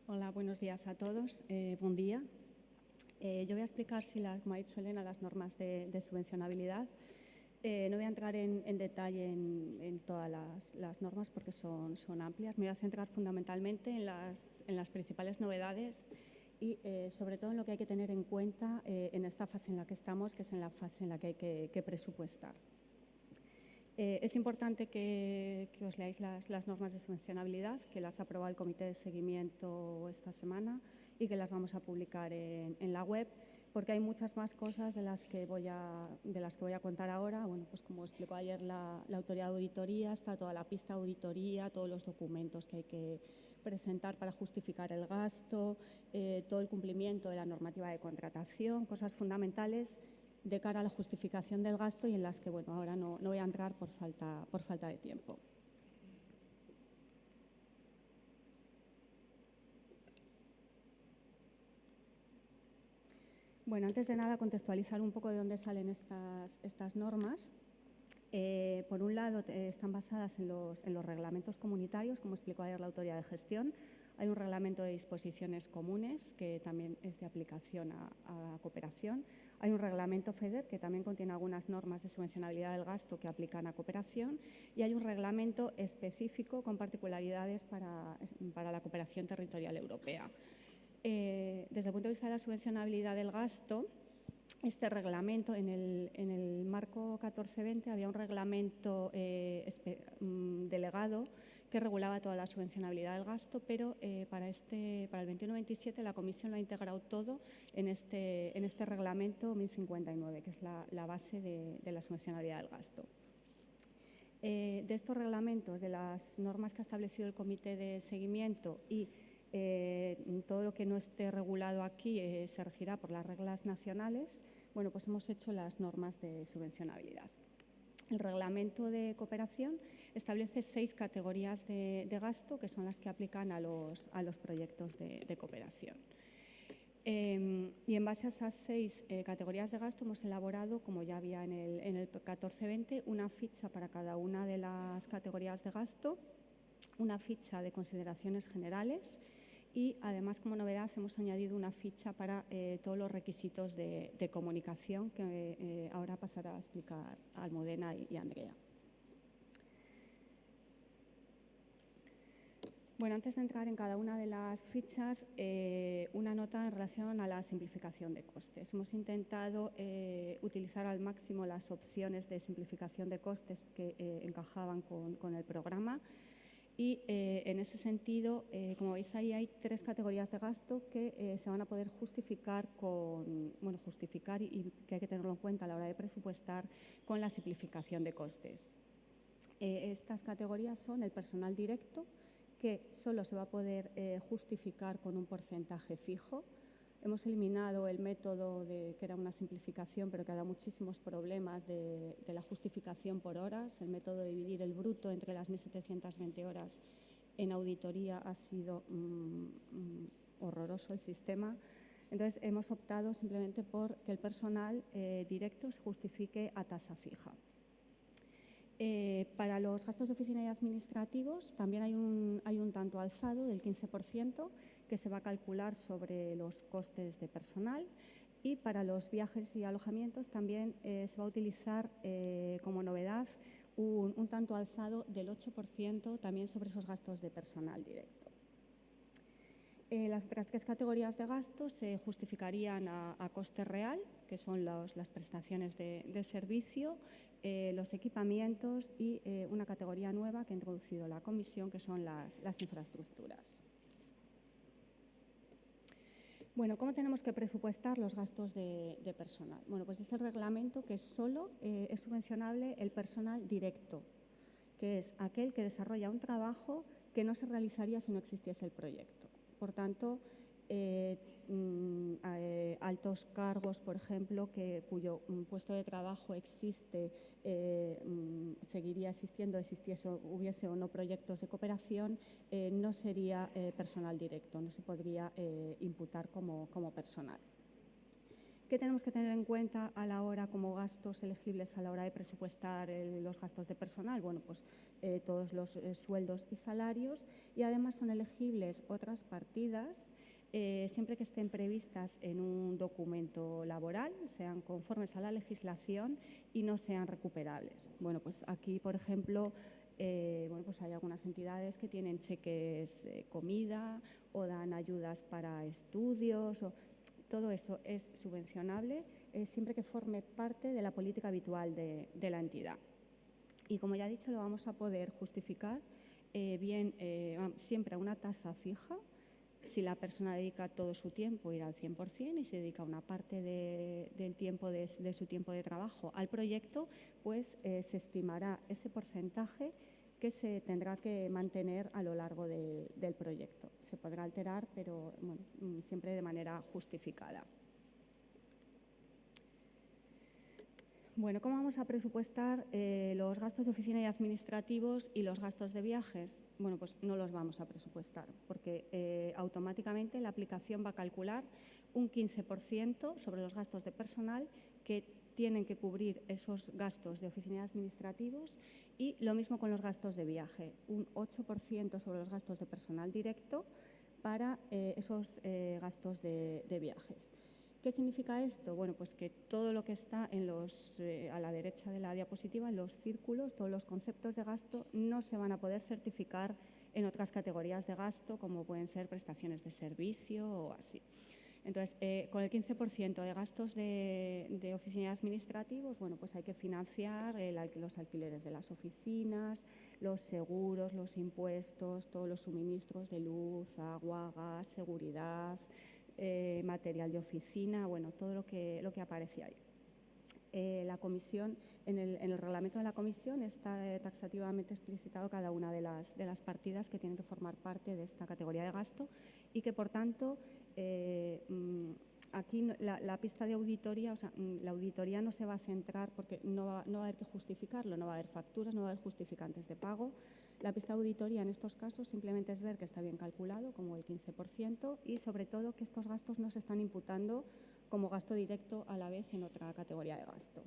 Hola, buenos días a todos. Buen día. Yo voy a explicar, como ha dicho Elena, las normas de subvencionabilidad. No voy a entrar en detalle en todas las normas porque son amplias. Me voy a centrar fundamentalmente en las principales novedades y sobre todo en lo que hay que tener en cuenta en esta fase en la que estamos, que es en la fase en la que hay que presupuestar. Es importante que os leáis las normas de subvencionabilidad, que las ha aprobado el Comité de Seguimiento esta semana y que las vamos a publicar en la web, porque hay muchas más cosas de las que voy a contar ahora. Bueno, pues como explicó ayer la autoridad de auditoría, está toda la pista de auditoría, todos los documentos que hay que presentar para justificar el gasto, todo el cumplimiento de la normativa de contratación, cosas fundamentales de cara a la justificación del gasto y en las que, bueno, ahora no voy a entrar por falta de tiempo. Bueno, antes de nada, contextualizar un poco de dónde salen estas normas. Por un lado, están basadas en los reglamentos comunitarios, como explicó ayer la autoridad de gestión. Hay un reglamento de disposiciones comunes que también es de aplicación a cooperación. Hay un reglamento FEDER que también contiene algunas normas de subvencionabilidad del gasto que aplican a cooperación y hay un reglamento específico con particularidades para la cooperación territorial europea. Desde el punto de vista de la subvencionabilidad del gasto, este reglamento, en el marco 1420 había un reglamento delegado que regulaba toda la subvencionabilidad del gasto, pero para el 21-27 la Comisión lo ha integrado todo en este reglamento 1059, que es la base de la subvencionabilidad del gasto. De estos reglamentos, de las normas que ha establecido el Comité de Seguimiento y todo lo que no esté regulado aquí se regirá por las reglas nacionales, bueno, pues hemos hecho las normas de subvencionabilidad. El reglamento de cooperación establece 6 categorías de gasto que son las que aplican a los proyectos de cooperación. Y en base a esas 6 categorías de gasto hemos elaborado, como ya había en el 1420, una ficha para cada una de las categorías de gasto, una ficha de consideraciones generales y además, como novedad, hemos añadido una ficha para todos los requisitos de comunicación que ahora pasará a explicar Almudena y Andrea. Bueno, antes de entrar en cada una de las fichas, una nota en relación a la simplificación de costes. Hemos intentado utilizar al máximo las opciones de simplificación de costes que encajaban con el programa y en ese sentido, como veis ahí, hay 3 categorías de gasto que se van a poder justificar y que hay que tenerlo en cuenta a la hora de presupuestar con la simplificación de costes. Estas categorías son el personal directo, que solo se va a poder justificar con un porcentaje fijo. Hemos eliminado el método que era una simplificación, pero que ha dado muchísimos problemas de la justificación por horas. El método de dividir el bruto entre las 1.720 horas en auditoría ha sido horroroso el sistema. Entonces, hemos optado simplemente por que el personal directo se justifique a tasa fija. Para los gastos de oficina y administrativos también hay un tanto alzado del 15% que se va a calcular sobre los costes de personal y para los viajes y alojamientos también se va a utilizar como novedad un tanto alzado del 8% también sobre esos gastos de personal directo. Las otras 3 categorías de gasto se justificarían a coste real, que son las prestaciones de servicio, los equipamientos y una categoría nueva que ha introducido la Comisión, que son las infraestructuras. Bueno, ¿cómo tenemos que presupuestar los gastos de personal? Bueno, pues dice el reglamento que solo es subvencionable el personal directo, que es aquel que desarrolla un trabajo que no se realizaría si no existiese el proyecto. Por tanto, altos cargos, por ejemplo, cuyo puesto de trabajo existe, seguiría existiendo, hubiese o no proyectos de cooperación, no sería personal directo, no se podría imputar como personal. ¿Qué tenemos que tener en cuenta a la hora como gastos elegibles a la hora de presupuestar los gastos de personal? Bueno, pues todos los sueldos y salarios y además son elegibles otras partidas siempre que estén previstas en un documento laboral, sean conformes a la legislación y no sean recuperables. Bueno, pues aquí, por ejemplo, pues hay algunas entidades que tienen cheques comida o dan ayudas para estudios. Todo eso es subvencionable siempre que forme parte de la política habitual de la entidad. Y como ya he dicho, lo vamos a poder justificar siempre a una tasa fija. Si la persona dedica todo su tiempo, irá al 100%, y si dedica una parte del tiempo de su tiempo de trabajo al proyecto, pues se estimará ese porcentaje que se tendrá que mantener a lo largo del proyecto. Se podrá alterar, pero bueno, siempre de manera justificada. Bueno, ¿cómo vamos a presupuestar los gastos de oficina y administrativos y los gastos de viajes? Bueno, pues no los vamos a presupuestar porque automáticamente la aplicación va a calcular un 15% sobre los gastos de personal que tienen que cubrir esos gastos de oficina y administrativos y lo mismo con los gastos de viaje, un 8% sobre los gastos de personal directo, para esos gastos de viajes. ¿Qué significa esto? Bueno, pues que todo lo que está a la derecha de la diapositiva, en los círculos, todos los conceptos de gasto no se van a poder certificar en otras categorías de gasto, como pueden ser prestaciones de servicio o así. Entonces, con el 15% de gastos de oficina administrativos, bueno, pues hay que financiar los alquileres de las oficinas, los seguros, los impuestos, todos los suministros de luz, agua, gas, seguridad, material de oficina, bueno, todo lo que aparece ahí. La comisión, en el reglamento de la comisión está taxativamente explicitado cada una de las partidas que tienen que formar parte de esta categoría de gasto y que, por tanto, aquí la pista de auditoría, o sea, la auditoría no se va a centrar porque no va a haber que justificarlo, no va a haber facturas, no va a haber justificantes de pago. La pista de auditoría en estos casos simplemente es ver que está bien calculado, como el 15%, y sobre todo que estos gastos no se están imputando como gasto directo a la vez en otra categoría de gasto.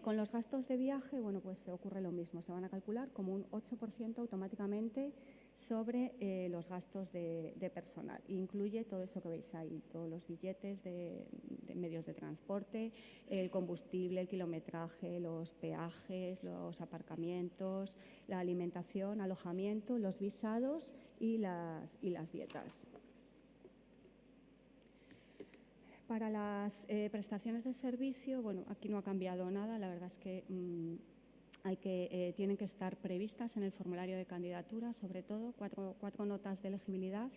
Con los gastos de viaje, bueno, pues ocurre lo mismo, se van a calcular como un 8% automáticamente sobre los gastos de personal. Incluye todo eso que veis ahí, todos los billetes de medios de transporte, el combustible, el kilometraje, los peajes, los aparcamientos, la alimentación, alojamiento, los visados y las dietas. Para las prestaciones de servicio, bueno, aquí no ha cambiado nada, la verdad es que tienen que estar previstas en el formulario de candidatura, sobre todo cuatro notas de elegibilidad.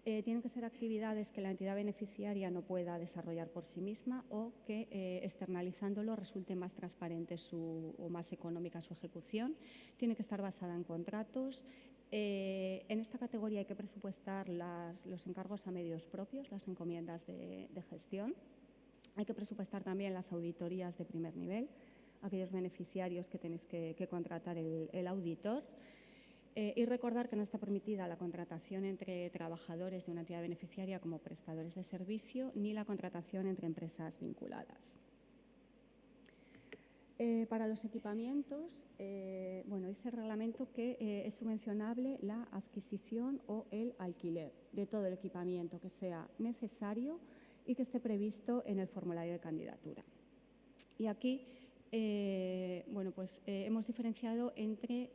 Tienen que ser actividades que la entidad beneficiaria no pueda desarrollar por sí misma o que externalizándolo resulte más transparente o más económica su ejecución. Tiene que estar basada en contratos. En esta categoría hay que presupuestar los encargos a medios propios, las encomiendas de gestión. Hay que presupuestar también las auditorías de primer nivel, aquellos beneficiarios que tenéis que contratar el auditor. Y recordar que no está permitida la contratación entre trabajadores de una entidad beneficiaria como prestadores de servicio ni la contratación entre empresas vinculadas. Para los equipamientos, bueno, dice el reglamento que es subvencionable la adquisición o el alquiler de todo el equipamiento que sea necesario y que esté previsto en el formulario de candidatura. Y aquí, bueno, pues hemos diferenciado entre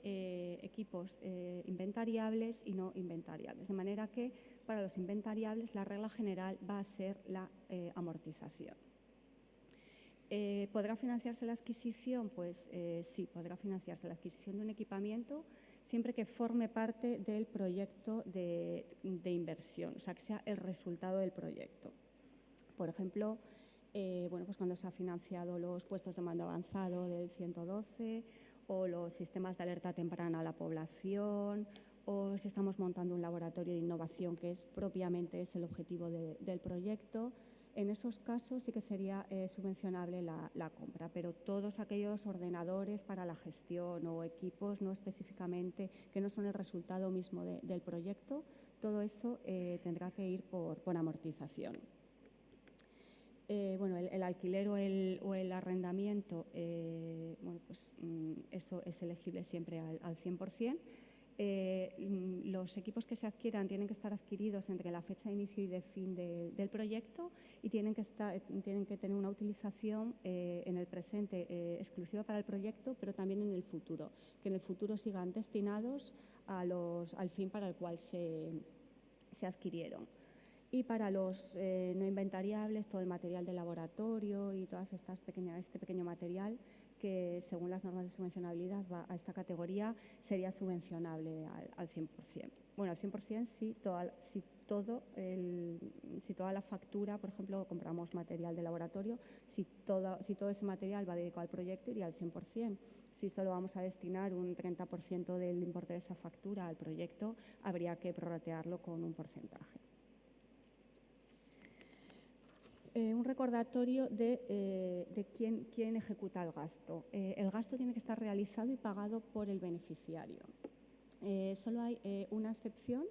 equipos inventariables y no inventariables, de manera que para los inventariables la regla general va a ser la amortización. ¿Podrá financiarse la adquisición? Pues sí, podrá financiarse la adquisición de un equipamiento siempre que forme parte del proyecto de inversión, o sea, que sea el resultado del proyecto. Por ejemplo, bueno, pues cuando se ha financiado los puestos de mando avanzado del 112 o los sistemas de alerta temprana a la población o si estamos montando un laboratorio de innovación que es propiamente el objetivo del proyecto. En esos casos sí que sería subvencionable la compra, pero todos aquellos ordenadores para la gestión o equipos no específicamente, que no son el resultado mismo del proyecto, todo eso tendrá que ir por amortización. Bueno, el alquiler o el arrendamiento, bueno, pues eso es elegible siempre al 100%. Los equipos que se adquieran tienen que estar adquiridos entre la fecha de inicio y de fin del proyecto y tienen que tener una utilización en el presente exclusiva para el proyecto, pero también en el futuro, que en el futuro sigan destinados al fin para el cual se adquirieron. Y para los no inventariables, todo el material de laboratorio y todas este pequeño material que según las normas de subvencionabilidad va a esta categoría, sería subvencionable al 100%. Bueno, al 100% si toda la factura, por ejemplo, compramos material de laboratorio, si todo ese material va dedicado al proyecto, iría al 100%. Si solo vamos a destinar un 30% del importe de esa factura al proyecto, habría que prorratearlo con un porcentaje. Un recordatorio de quién ejecuta el gasto. El gasto tiene que estar realizado y pagado por el beneficiario. Solo hay una excepción,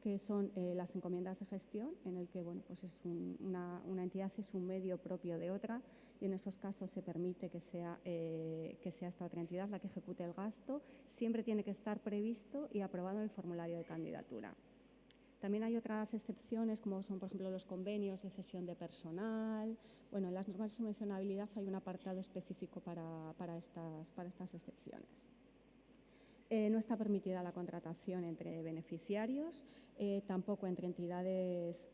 que son las encomiendas de gestión, en el que bueno, pues una entidad es un medio propio de otra y en esos casos se permite que sea esta otra entidad la que ejecute el gasto. Siempre tiene que estar previsto y aprobado en el formulario de candidatura. También hay otras excepciones, como son, por ejemplo, los convenios de cesión de personal. Bueno, en las normas de subvencionabilidad hay un apartado específico para estas excepciones. No está permitida la contratación entre beneficiarios, tampoco entre entidades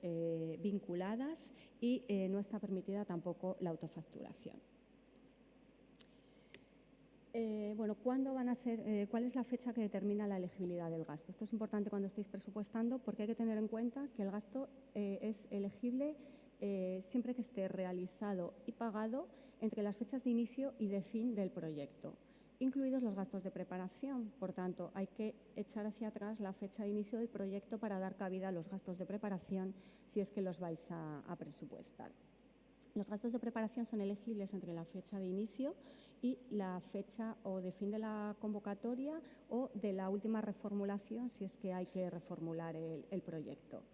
vinculadas y no está permitida tampoco la autofacturación. Bueno, ¿cuál es la fecha que determina la elegibilidad del gasto? Esto es importante cuando estéis presupuestando porque hay que tener en cuenta que el gasto es elegible siempre que esté realizado y pagado entre las fechas de inicio y de fin del proyecto, incluidos los gastos de preparación. Por tanto, hay que echar hacia atrás la fecha de inicio del proyecto para dar cabida a los gastos de preparación si es que los vais a presupuestar. Los gastos de preparación son elegibles entre la fecha de inicio y la fecha o de fin de la convocatoria o de la última reformulación si es que hay que reformular el proyecto.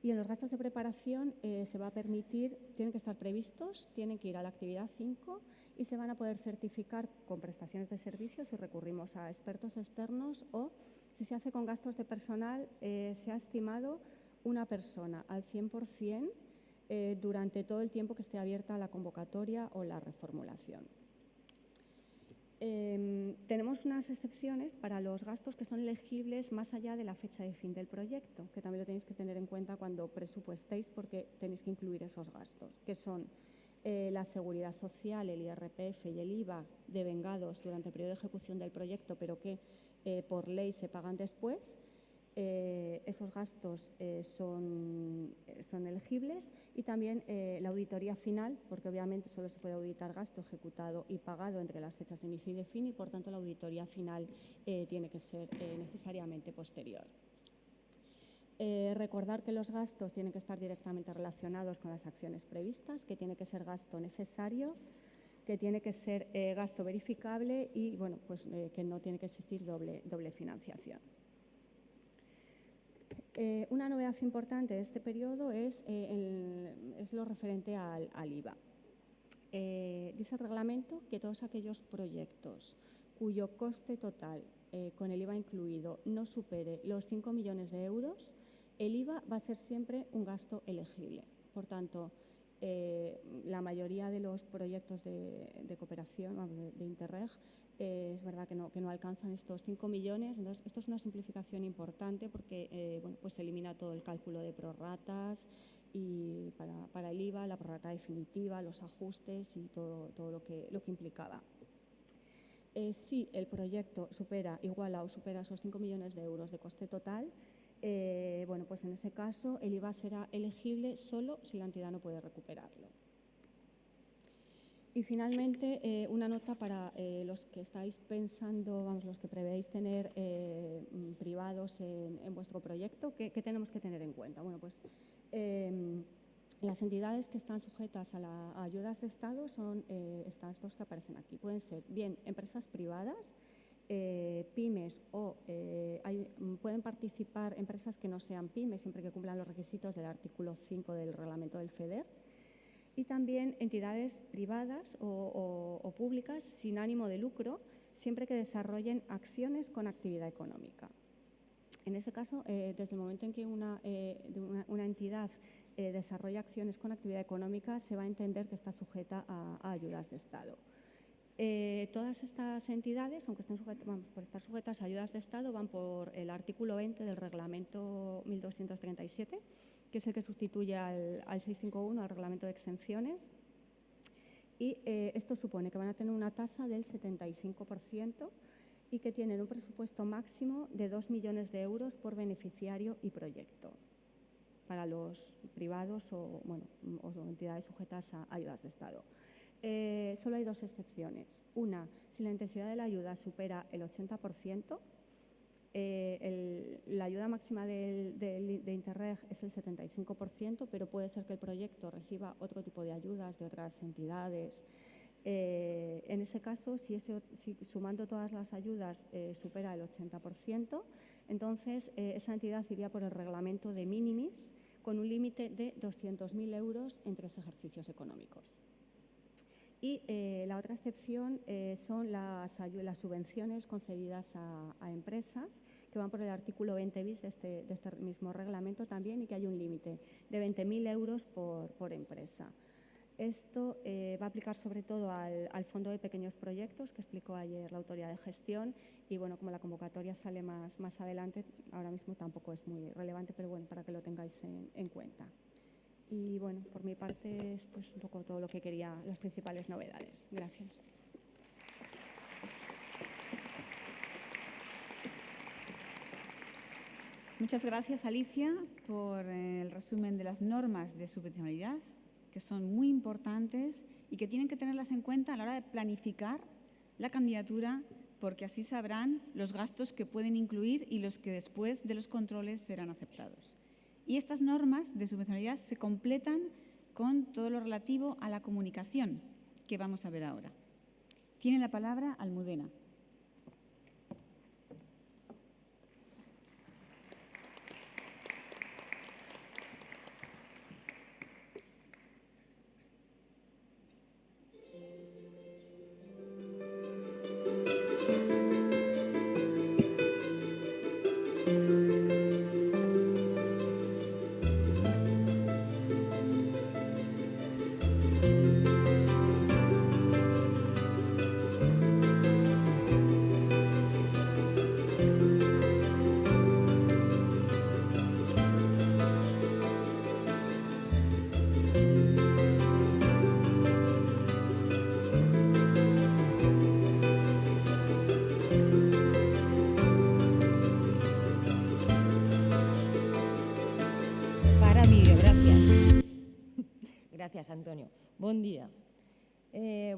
Y en los gastos de preparación se va a permitir, tienen que estar previstos, tienen que ir a la actividad 5 y se van a poder certificar con prestaciones de servicios si recurrimos a expertos externos o si se hace con gastos de personal, se ha estimado una persona al 100% durante todo el tiempo que esté abierta la convocatoria o la reformulación. Tenemos unas excepciones para los gastos que son elegibles más allá de la fecha de fin del proyecto, que también lo tenéis que tener en cuenta cuando presupuestéis porque tenéis que incluir esos gastos, que son la seguridad social, el IRPF y el IVA devengados durante el periodo de ejecución del proyecto, pero que por ley se pagan después. Esos gastos son elegibles y también la auditoría final, porque obviamente solo se puede auditar gasto ejecutado y pagado entre las fechas de inicio y de fin y por tanto la auditoría final tiene que ser necesariamente posterior. Recordar que los gastos tienen que estar directamente relacionados con las acciones previstas, que tiene que ser gasto necesario, que tiene que ser gasto verificable y bueno, pues, que no tiene que existir doble financiación. Una novedad importante de este periodo es lo referente al IVA. Dice el reglamento que todos aquellos proyectos cuyo coste total con el IVA incluido no supere los 5 millones de euros, el IVA va a ser siempre un gasto elegible. Por tanto, la mayoría de los proyectos de cooperación, de Interreg, es verdad que no alcanzan estos 5 millones. Entonces, esto es una simplificación importante porque bueno, pues se elimina todo el cálculo de prorratas y para el IVA, la prorrata definitiva, los ajustes y todo lo que implicaba. Si el proyecto iguala o supera esos 5 millones de euros de coste total, bueno, pues en ese caso el IVA será elegible solo si la entidad no puede recuperarlo. Y finalmente, una nota para los que estáis pensando, los que prevéis tener privados en vuestro proyecto, ¿qué tenemos que tener en cuenta? Bueno, pues las entidades que están sujetas a ayudas de Estado son estas dos que aparecen aquí. Pueden ser bien empresas privadas, pymes o pueden participar empresas que no sean pymes siempre que cumplan los requisitos del artículo 5 del reglamento del FEDER. Y también entidades privadas o públicas sin ánimo de lucro, siempre que desarrollen acciones con actividad económica. En ese caso, desde el momento en que una entidad desarrolla acciones con actividad económica, se va a entender que está sujeta a ayudas de Estado. Todas estas entidades, aunque estén por estar sujetas a ayudas de Estado, van por el artículo 20 del reglamento 1237, que es el que sustituye al 651, al reglamento de exenciones. Y esto supone que van a tener una tasa del 75% y que tienen un presupuesto máximo de 2 millones de euros por beneficiario y proyecto para los privados o entidades sujetas a ayudas de Estado. Solo hay dos excepciones. Una, si la intensidad de la ayuda supera el 80%, la ayuda máxima de Interreg es el 75%, pero puede ser que el proyecto reciba otro tipo de ayudas de otras entidades. En ese caso, si sumando todas las ayudas supera el 80%, entonces esa entidad iría por el reglamento de minimis con un límite de 200.000 euros en 3 ejercicios económicos. Y la otra excepción son las subvenciones concedidas a empresas, que van por el artículo 20 bis de este mismo reglamento también, y que hay un límite de 20.000 euros por empresa. Esto va a aplicar sobre todo al Fondo de Pequeños Proyectos, que explicó ayer la Autoridad de Gestión, y bueno, como la convocatoria sale más adelante, ahora mismo tampoco es muy relevante, pero bueno, para que lo tengáis en cuenta. Y bueno, por mi parte, esto es un poco todo lo que quería, las principales novedades. Gracias. Muchas gracias, Alicia, por el resumen de las normas de subvencionalidad, que son muy importantes y que tienen que tenerlas en cuenta a la hora de planificar la candidatura, porque así sabrán los gastos que pueden incluir y los que después de los controles serán aceptados. Y estas normas de subvencionalidad se completan con todo lo relativo a la comunicación, que vamos a ver ahora. Tiene la palabra Almudena. Gracias, Antonio. Buen día.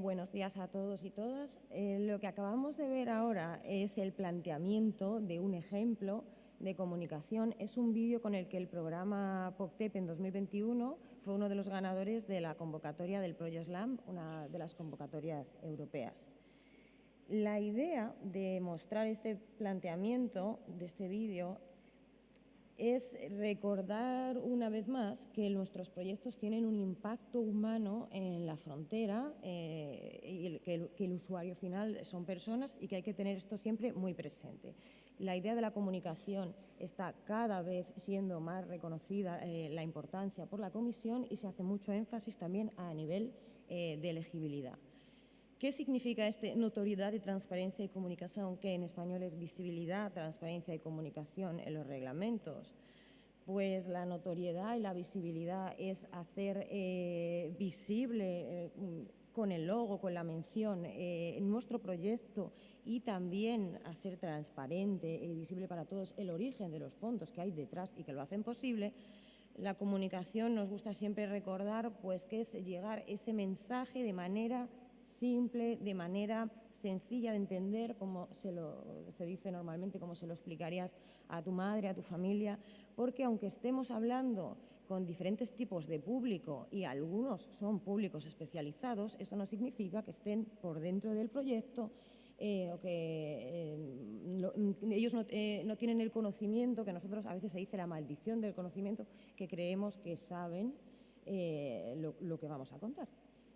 Buenos días a todos y todas. Lo que acabamos de ver ahora es el planteamiento de un ejemplo de comunicación. Es un vídeo con el que el programa POCTEP en 2021 fue uno de los ganadores de la convocatoria del Project Slam, una de las convocatorias europeas. La idea de mostrar este planteamiento de este vídeo es recordar una vez más que nuestros proyectos tienen un impacto humano en la frontera y que el usuario final son personas y que hay que tener esto siempre muy presente. La idea de la comunicación está cada vez siendo más reconocida la importancia por la Comisión y se hace mucho énfasis también a nivel de elegibilidad. ¿Qué significa notoriedad y transparencia y comunicación? Que en español es visibilidad, transparencia y comunicación en los reglamentos. Pues la notoriedad y la visibilidad es hacer visible con el logo, con la mención, nuestro proyecto y también hacer transparente y visible para todos el origen de los fondos que hay detrás y que lo hacen posible. La comunicación nos gusta siempre recordar pues, que es llegar ese mensaje de manera simple, de manera sencilla de entender, como se dice normalmente, como se lo explicarías a tu madre, a tu familia, porque aunque estemos hablando con diferentes tipos de público y algunos son públicos especializados, eso no significa que estén por dentro del proyecto o que ellos no tienen el conocimiento, que nosotros a veces se dice la maldición del conocimiento, que creemos que saben lo que vamos a contar.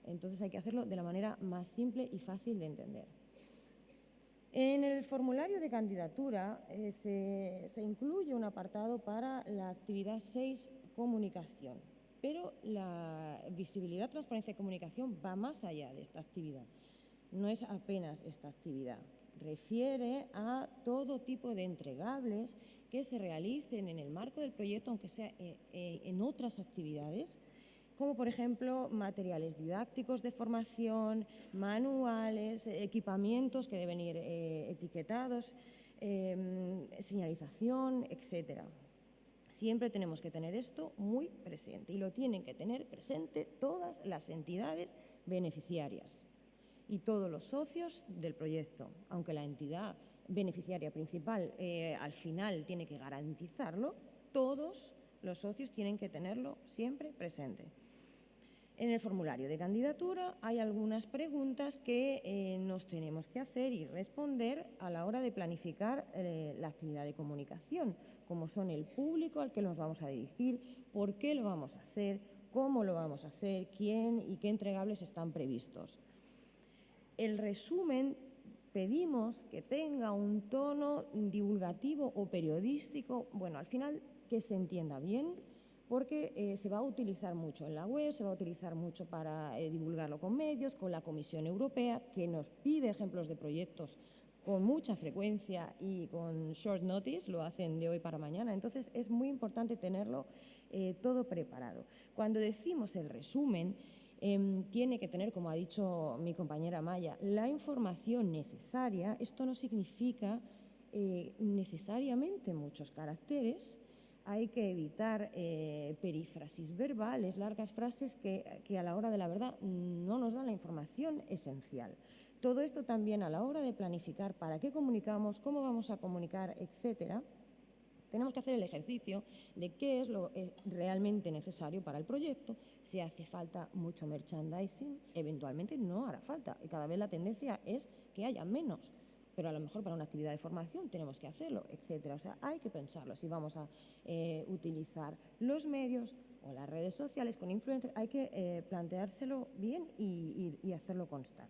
Entonces hay que hacerlo de la manera más simple y fácil de entender. En el formulario de candidatura se incluye un apartado para la actividad 6, comunicación, pero la visibilidad, transparencia y comunicación va más allá de esta actividad. No es apenas esta actividad, refiere a todo tipo de entregables que se realicen en el marco del proyecto, aunque sea en otras actividades, como por ejemplo materiales didácticos de formación, manuales, equipamientos que deben ir etiquetados, señalización, etcétera. Siempre tenemos que tener esto muy presente y lo tienen que tener presente todas las entidades beneficiarias y todos los socios del proyecto, aunque la entidad beneficiaria principal al final tiene que garantizarlo, todos los socios tienen que tenerlo siempre presente. En el formulario de candidatura hay algunas preguntas que nos tenemos que hacer y responder a la hora de planificar la actividad de comunicación, como son el público al que nos vamos a dirigir, por qué lo vamos a hacer, cómo lo vamos a hacer, quién y qué entregables están previstos. El resumen pedimos que tenga un tono divulgativo o periodístico, bueno, al final que se entienda bien, porque se va a utilizar mucho en la web, se va a utilizar mucho para divulgarlo con medios, con la Comisión Europea, que nos pide ejemplos de proyectos con mucha frecuencia y con short notice, lo hacen de hoy para mañana. Entonces, es muy importante tenerlo todo preparado. Cuando decimos el resumen, tiene que tener, como ha dicho mi compañera Maya, la información necesaria. Esto no significa necesariamente muchos caracteres. Hay que evitar perífrasis verbales, largas frases que a la hora de la verdad no nos dan la información esencial. Todo esto también a la hora de planificar para qué comunicamos, cómo vamos a comunicar, etcétera, tenemos que hacer el ejercicio de qué es lo realmente necesario para el proyecto. Si hace falta mucho merchandising, eventualmente no hará falta. Y cada vez la tendencia es que haya menos. Pero a lo mejor para una actividad de formación tenemos que hacerlo, etcétera. O sea, hay que pensarlo. Si vamos a utilizar los medios o las redes sociales con influencers, hay que planteárselo bien y hacerlo constar.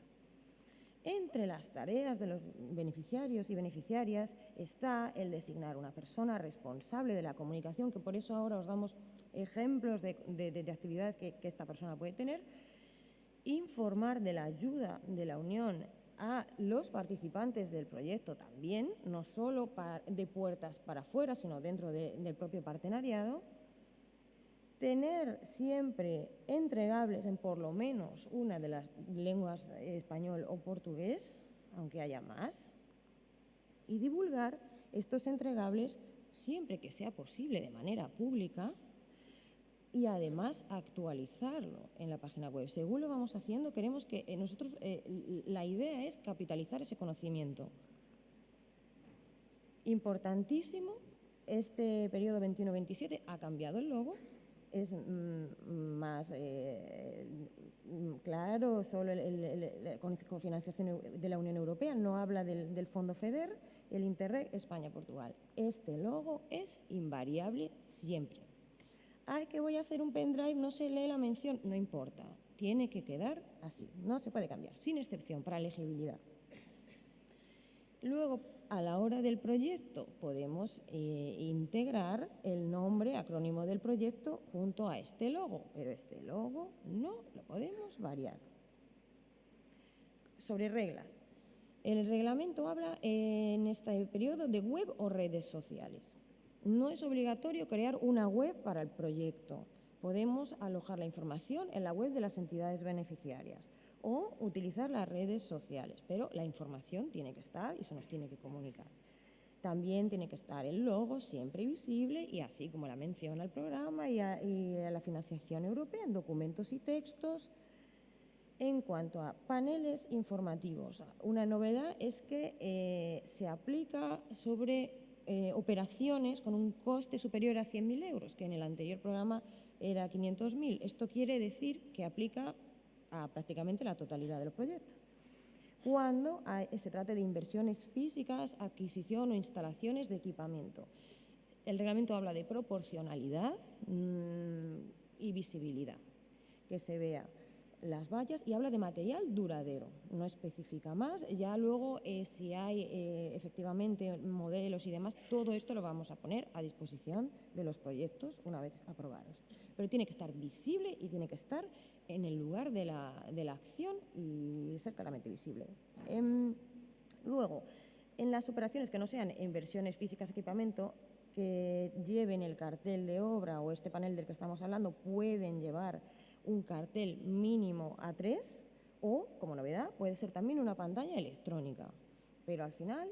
Entre las tareas de los beneficiarios y beneficiarias está el designar una persona responsable de la comunicación, que por eso ahora os damos ejemplos de actividades que esta persona puede tener, informar de la ayuda de la Unión a los participantes del proyecto también, no solo de puertas para afuera, sino dentro del propio partenariado. Tener siempre entregables en por lo menos una de las lenguas español o portugués, aunque haya más, y divulgar estos entregables siempre que sea posible de manera pública y además actualizarlo en la página web. Según lo vamos haciendo, queremos que nosotros, la idea es capitalizar ese conocimiento. Importantísimo, este periodo 21-27 ha cambiado el logo. Es más claro, solo con financiación de la Unión Europea, no habla del Fondo FEDER, el Interreg España-Portugal. Este logo es invariable siempre. Ay, que voy a hacer un pendrive, no se lee la mención, no importa, tiene que quedar así, no se puede cambiar, sin excepción para legibilidad. Luego, a la hora del proyecto, podemos integrar el nombre, acrónimo del proyecto, junto a este logo, pero este logo no lo podemos variar. Sobre reglas. El reglamento habla en este periodo de web o redes sociales. No es obligatorio crear una web para el proyecto. Podemos alojar la información en la web de las entidades beneficiarias o utilizar las redes sociales, pero la información tiene que estar y se nos tiene que comunicar. También tiene que estar el logo siempre visible y así como la mención al programa y a la financiación europea en documentos y textos. En cuanto a paneles informativos, una novedad es que se aplica sobre operaciones con un coste superior a 100.000 euros, que en el anterior programa era 500.000. Esto quiere decir que aplica a prácticamente la totalidad de los proyectos. Cuando se trate de inversiones físicas, adquisición o instalaciones de equipamiento. El reglamento habla de proporcionalidad y visibilidad, que se vea las vallas, y habla de material duradero, no especifica más. Ya luego, si hay efectivamente modelos y demás, todo esto lo vamos a poner a disposición de los proyectos una vez aprobados. Pero tiene que estar visible y tiene que estar en el lugar de la acción y ser claramente visible. Luego, en las operaciones que no sean inversiones físicas de equipamiento, que lleven el cartel de obra o este panel del que estamos hablando, pueden llevar un cartel mínimo A3 o, como novedad, puede ser también una pantalla electrónica. Pero al final,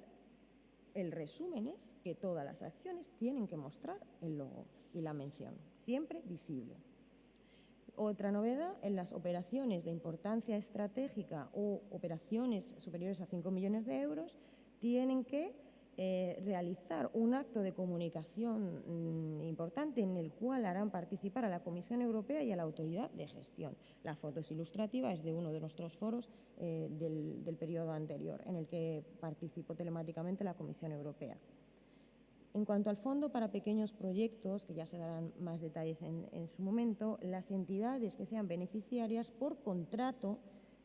el resumen es que todas las acciones tienen que mostrar el logo y la mención, siempre visible. Otra novedad, en las operaciones de importancia estratégica o operaciones superiores a 5 millones de euros, tienen que realizar un acto de comunicación importante en el cual harán participar a la Comisión Europea y a la Autoridad de Gestión. La foto es ilustrativa, es de uno de nuestros foros del periodo anterior, en el que participó telemáticamente la Comisión Europea. En cuanto al fondo para pequeños proyectos, que ya se darán más detalles en su momento, las entidades que sean beneficiarias por contrato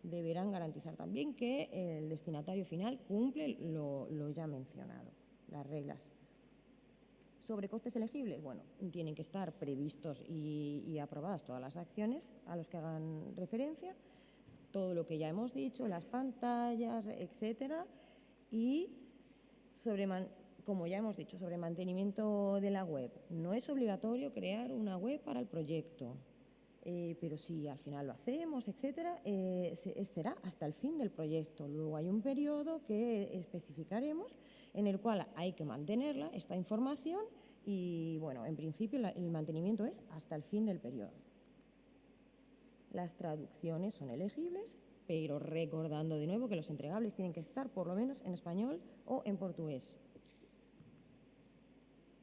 deberán garantizar también que el destinatario final cumple lo ya mencionado, las reglas. Sobre costes elegibles, bueno, tienen que estar previstos y aprobadas todas las acciones a los que hagan referencia, todo lo que ya hemos dicho, las pantallas, etcétera, y como ya hemos dicho, sobre mantenimiento de la web. No es obligatorio crear una web para el proyecto, pero si al final lo hacemos, etcétera, será hasta el fin del proyecto. Luego hay un periodo que especificaremos en el cual hay que mantenerla, esta información, y bueno, en principio el mantenimiento es hasta el fin del periodo. Las traducciones son elegibles, pero recordando de nuevo que los entregables tienen que estar por lo menos en español o en portugués.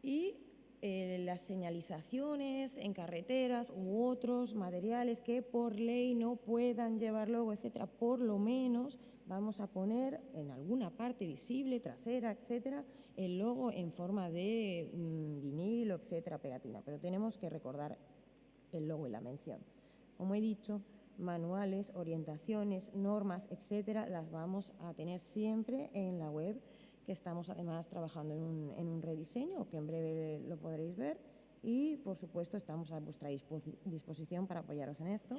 Y las señalizaciones en carreteras u otros materiales que por ley no puedan llevar logo, etcétera, por lo menos vamos a poner en alguna parte visible, trasera, etcétera, el logo en forma de vinilo, etcétera, pegatina. Pero tenemos que recordar el logo y la mención. Como he dicho, manuales, orientaciones, normas, etcétera, las vamos a tener siempre en la web, que estamos además trabajando en un rediseño, que en breve lo podréis ver, y por supuesto estamos a vuestra disposición para apoyaros en esto.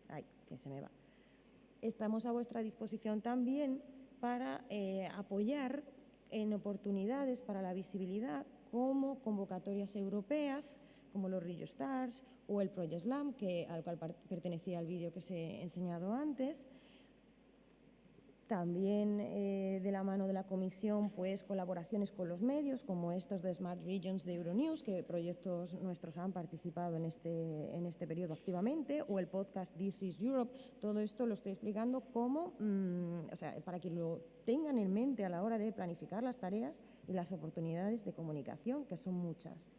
Ay, que se me va. Estamos a vuestra disposición también para apoyar en oportunidades para la visibilidad, como convocatorias europeas, como los Rillo Stars o el Project Slam, al cual pertenecía el vídeo que os he enseñado antes. También de la mano de la Comisión, pues colaboraciones con los medios, como estos de Smart Regions de Euronews, que proyectos nuestros han participado en este periodo activamente, o el podcast This is Europe. Todo esto lo estoy explicando como, para que lo tengan en mente a la hora de planificar las tareas y las oportunidades de comunicación, que son muchas.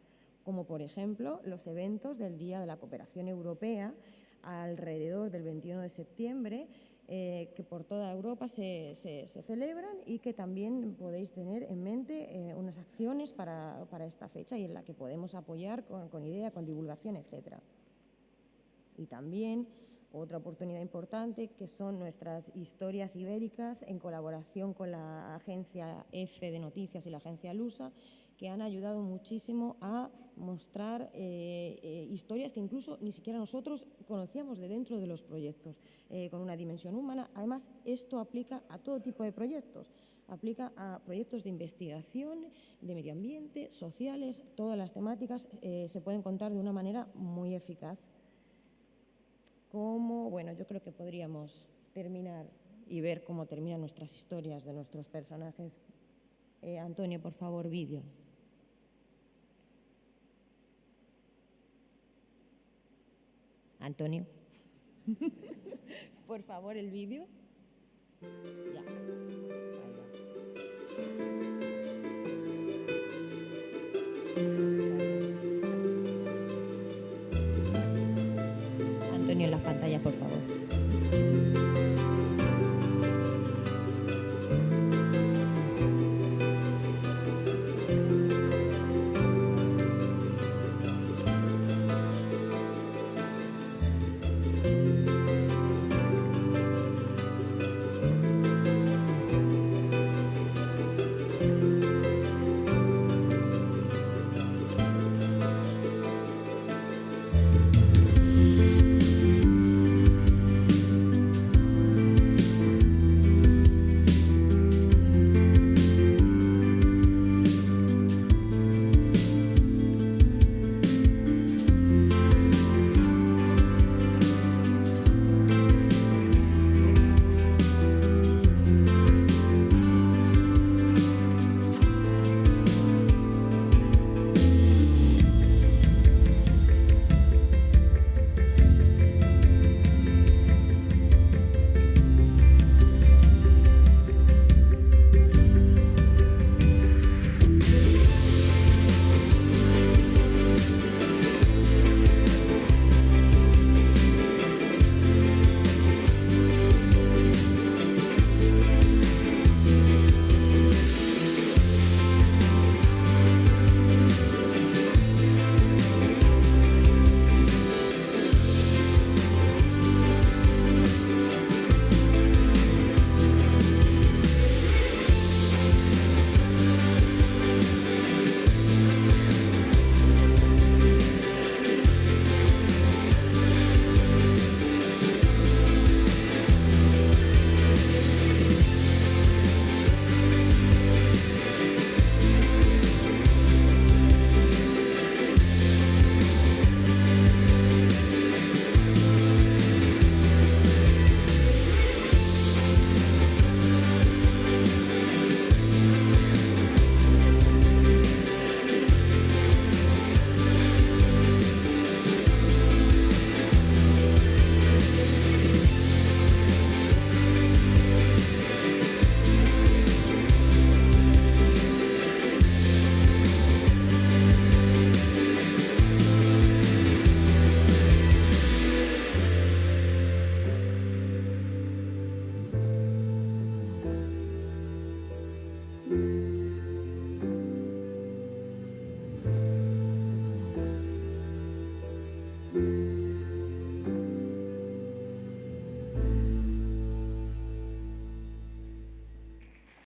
Como por ejemplo los eventos del Día de la Cooperación Europea alrededor del 21 de septiembre, que por toda Europa se celebran, y que también podéis tener en mente unas acciones para esta fecha y en la que podemos apoyar con idea, con divulgación, etcétera. Y también otra oportunidad importante, que son nuestras historias ibéricas en colaboración con la agencia EFE de Noticias y la agencia Lusa, que han ayudado muchísimo a mostrar historias que incluso ni siquiera nosotros conocíamos de dentro de los proyectos, con una dimensión humana. Además, esto aplica a todo tipo de proyectos, aplica a proyectos de investigación, de medio ambiente, sociales, todas las temáticas se pueden contar de una manera muy eficaz. Yo creo que podríamos terminar y ver cómo terminan nuestras historias de nuestros personajes. Antonio, por favor, vídeo. Antonio, por favor, el vídeo. Ya. Ahí va. Antonio, en las pantallas, por favor.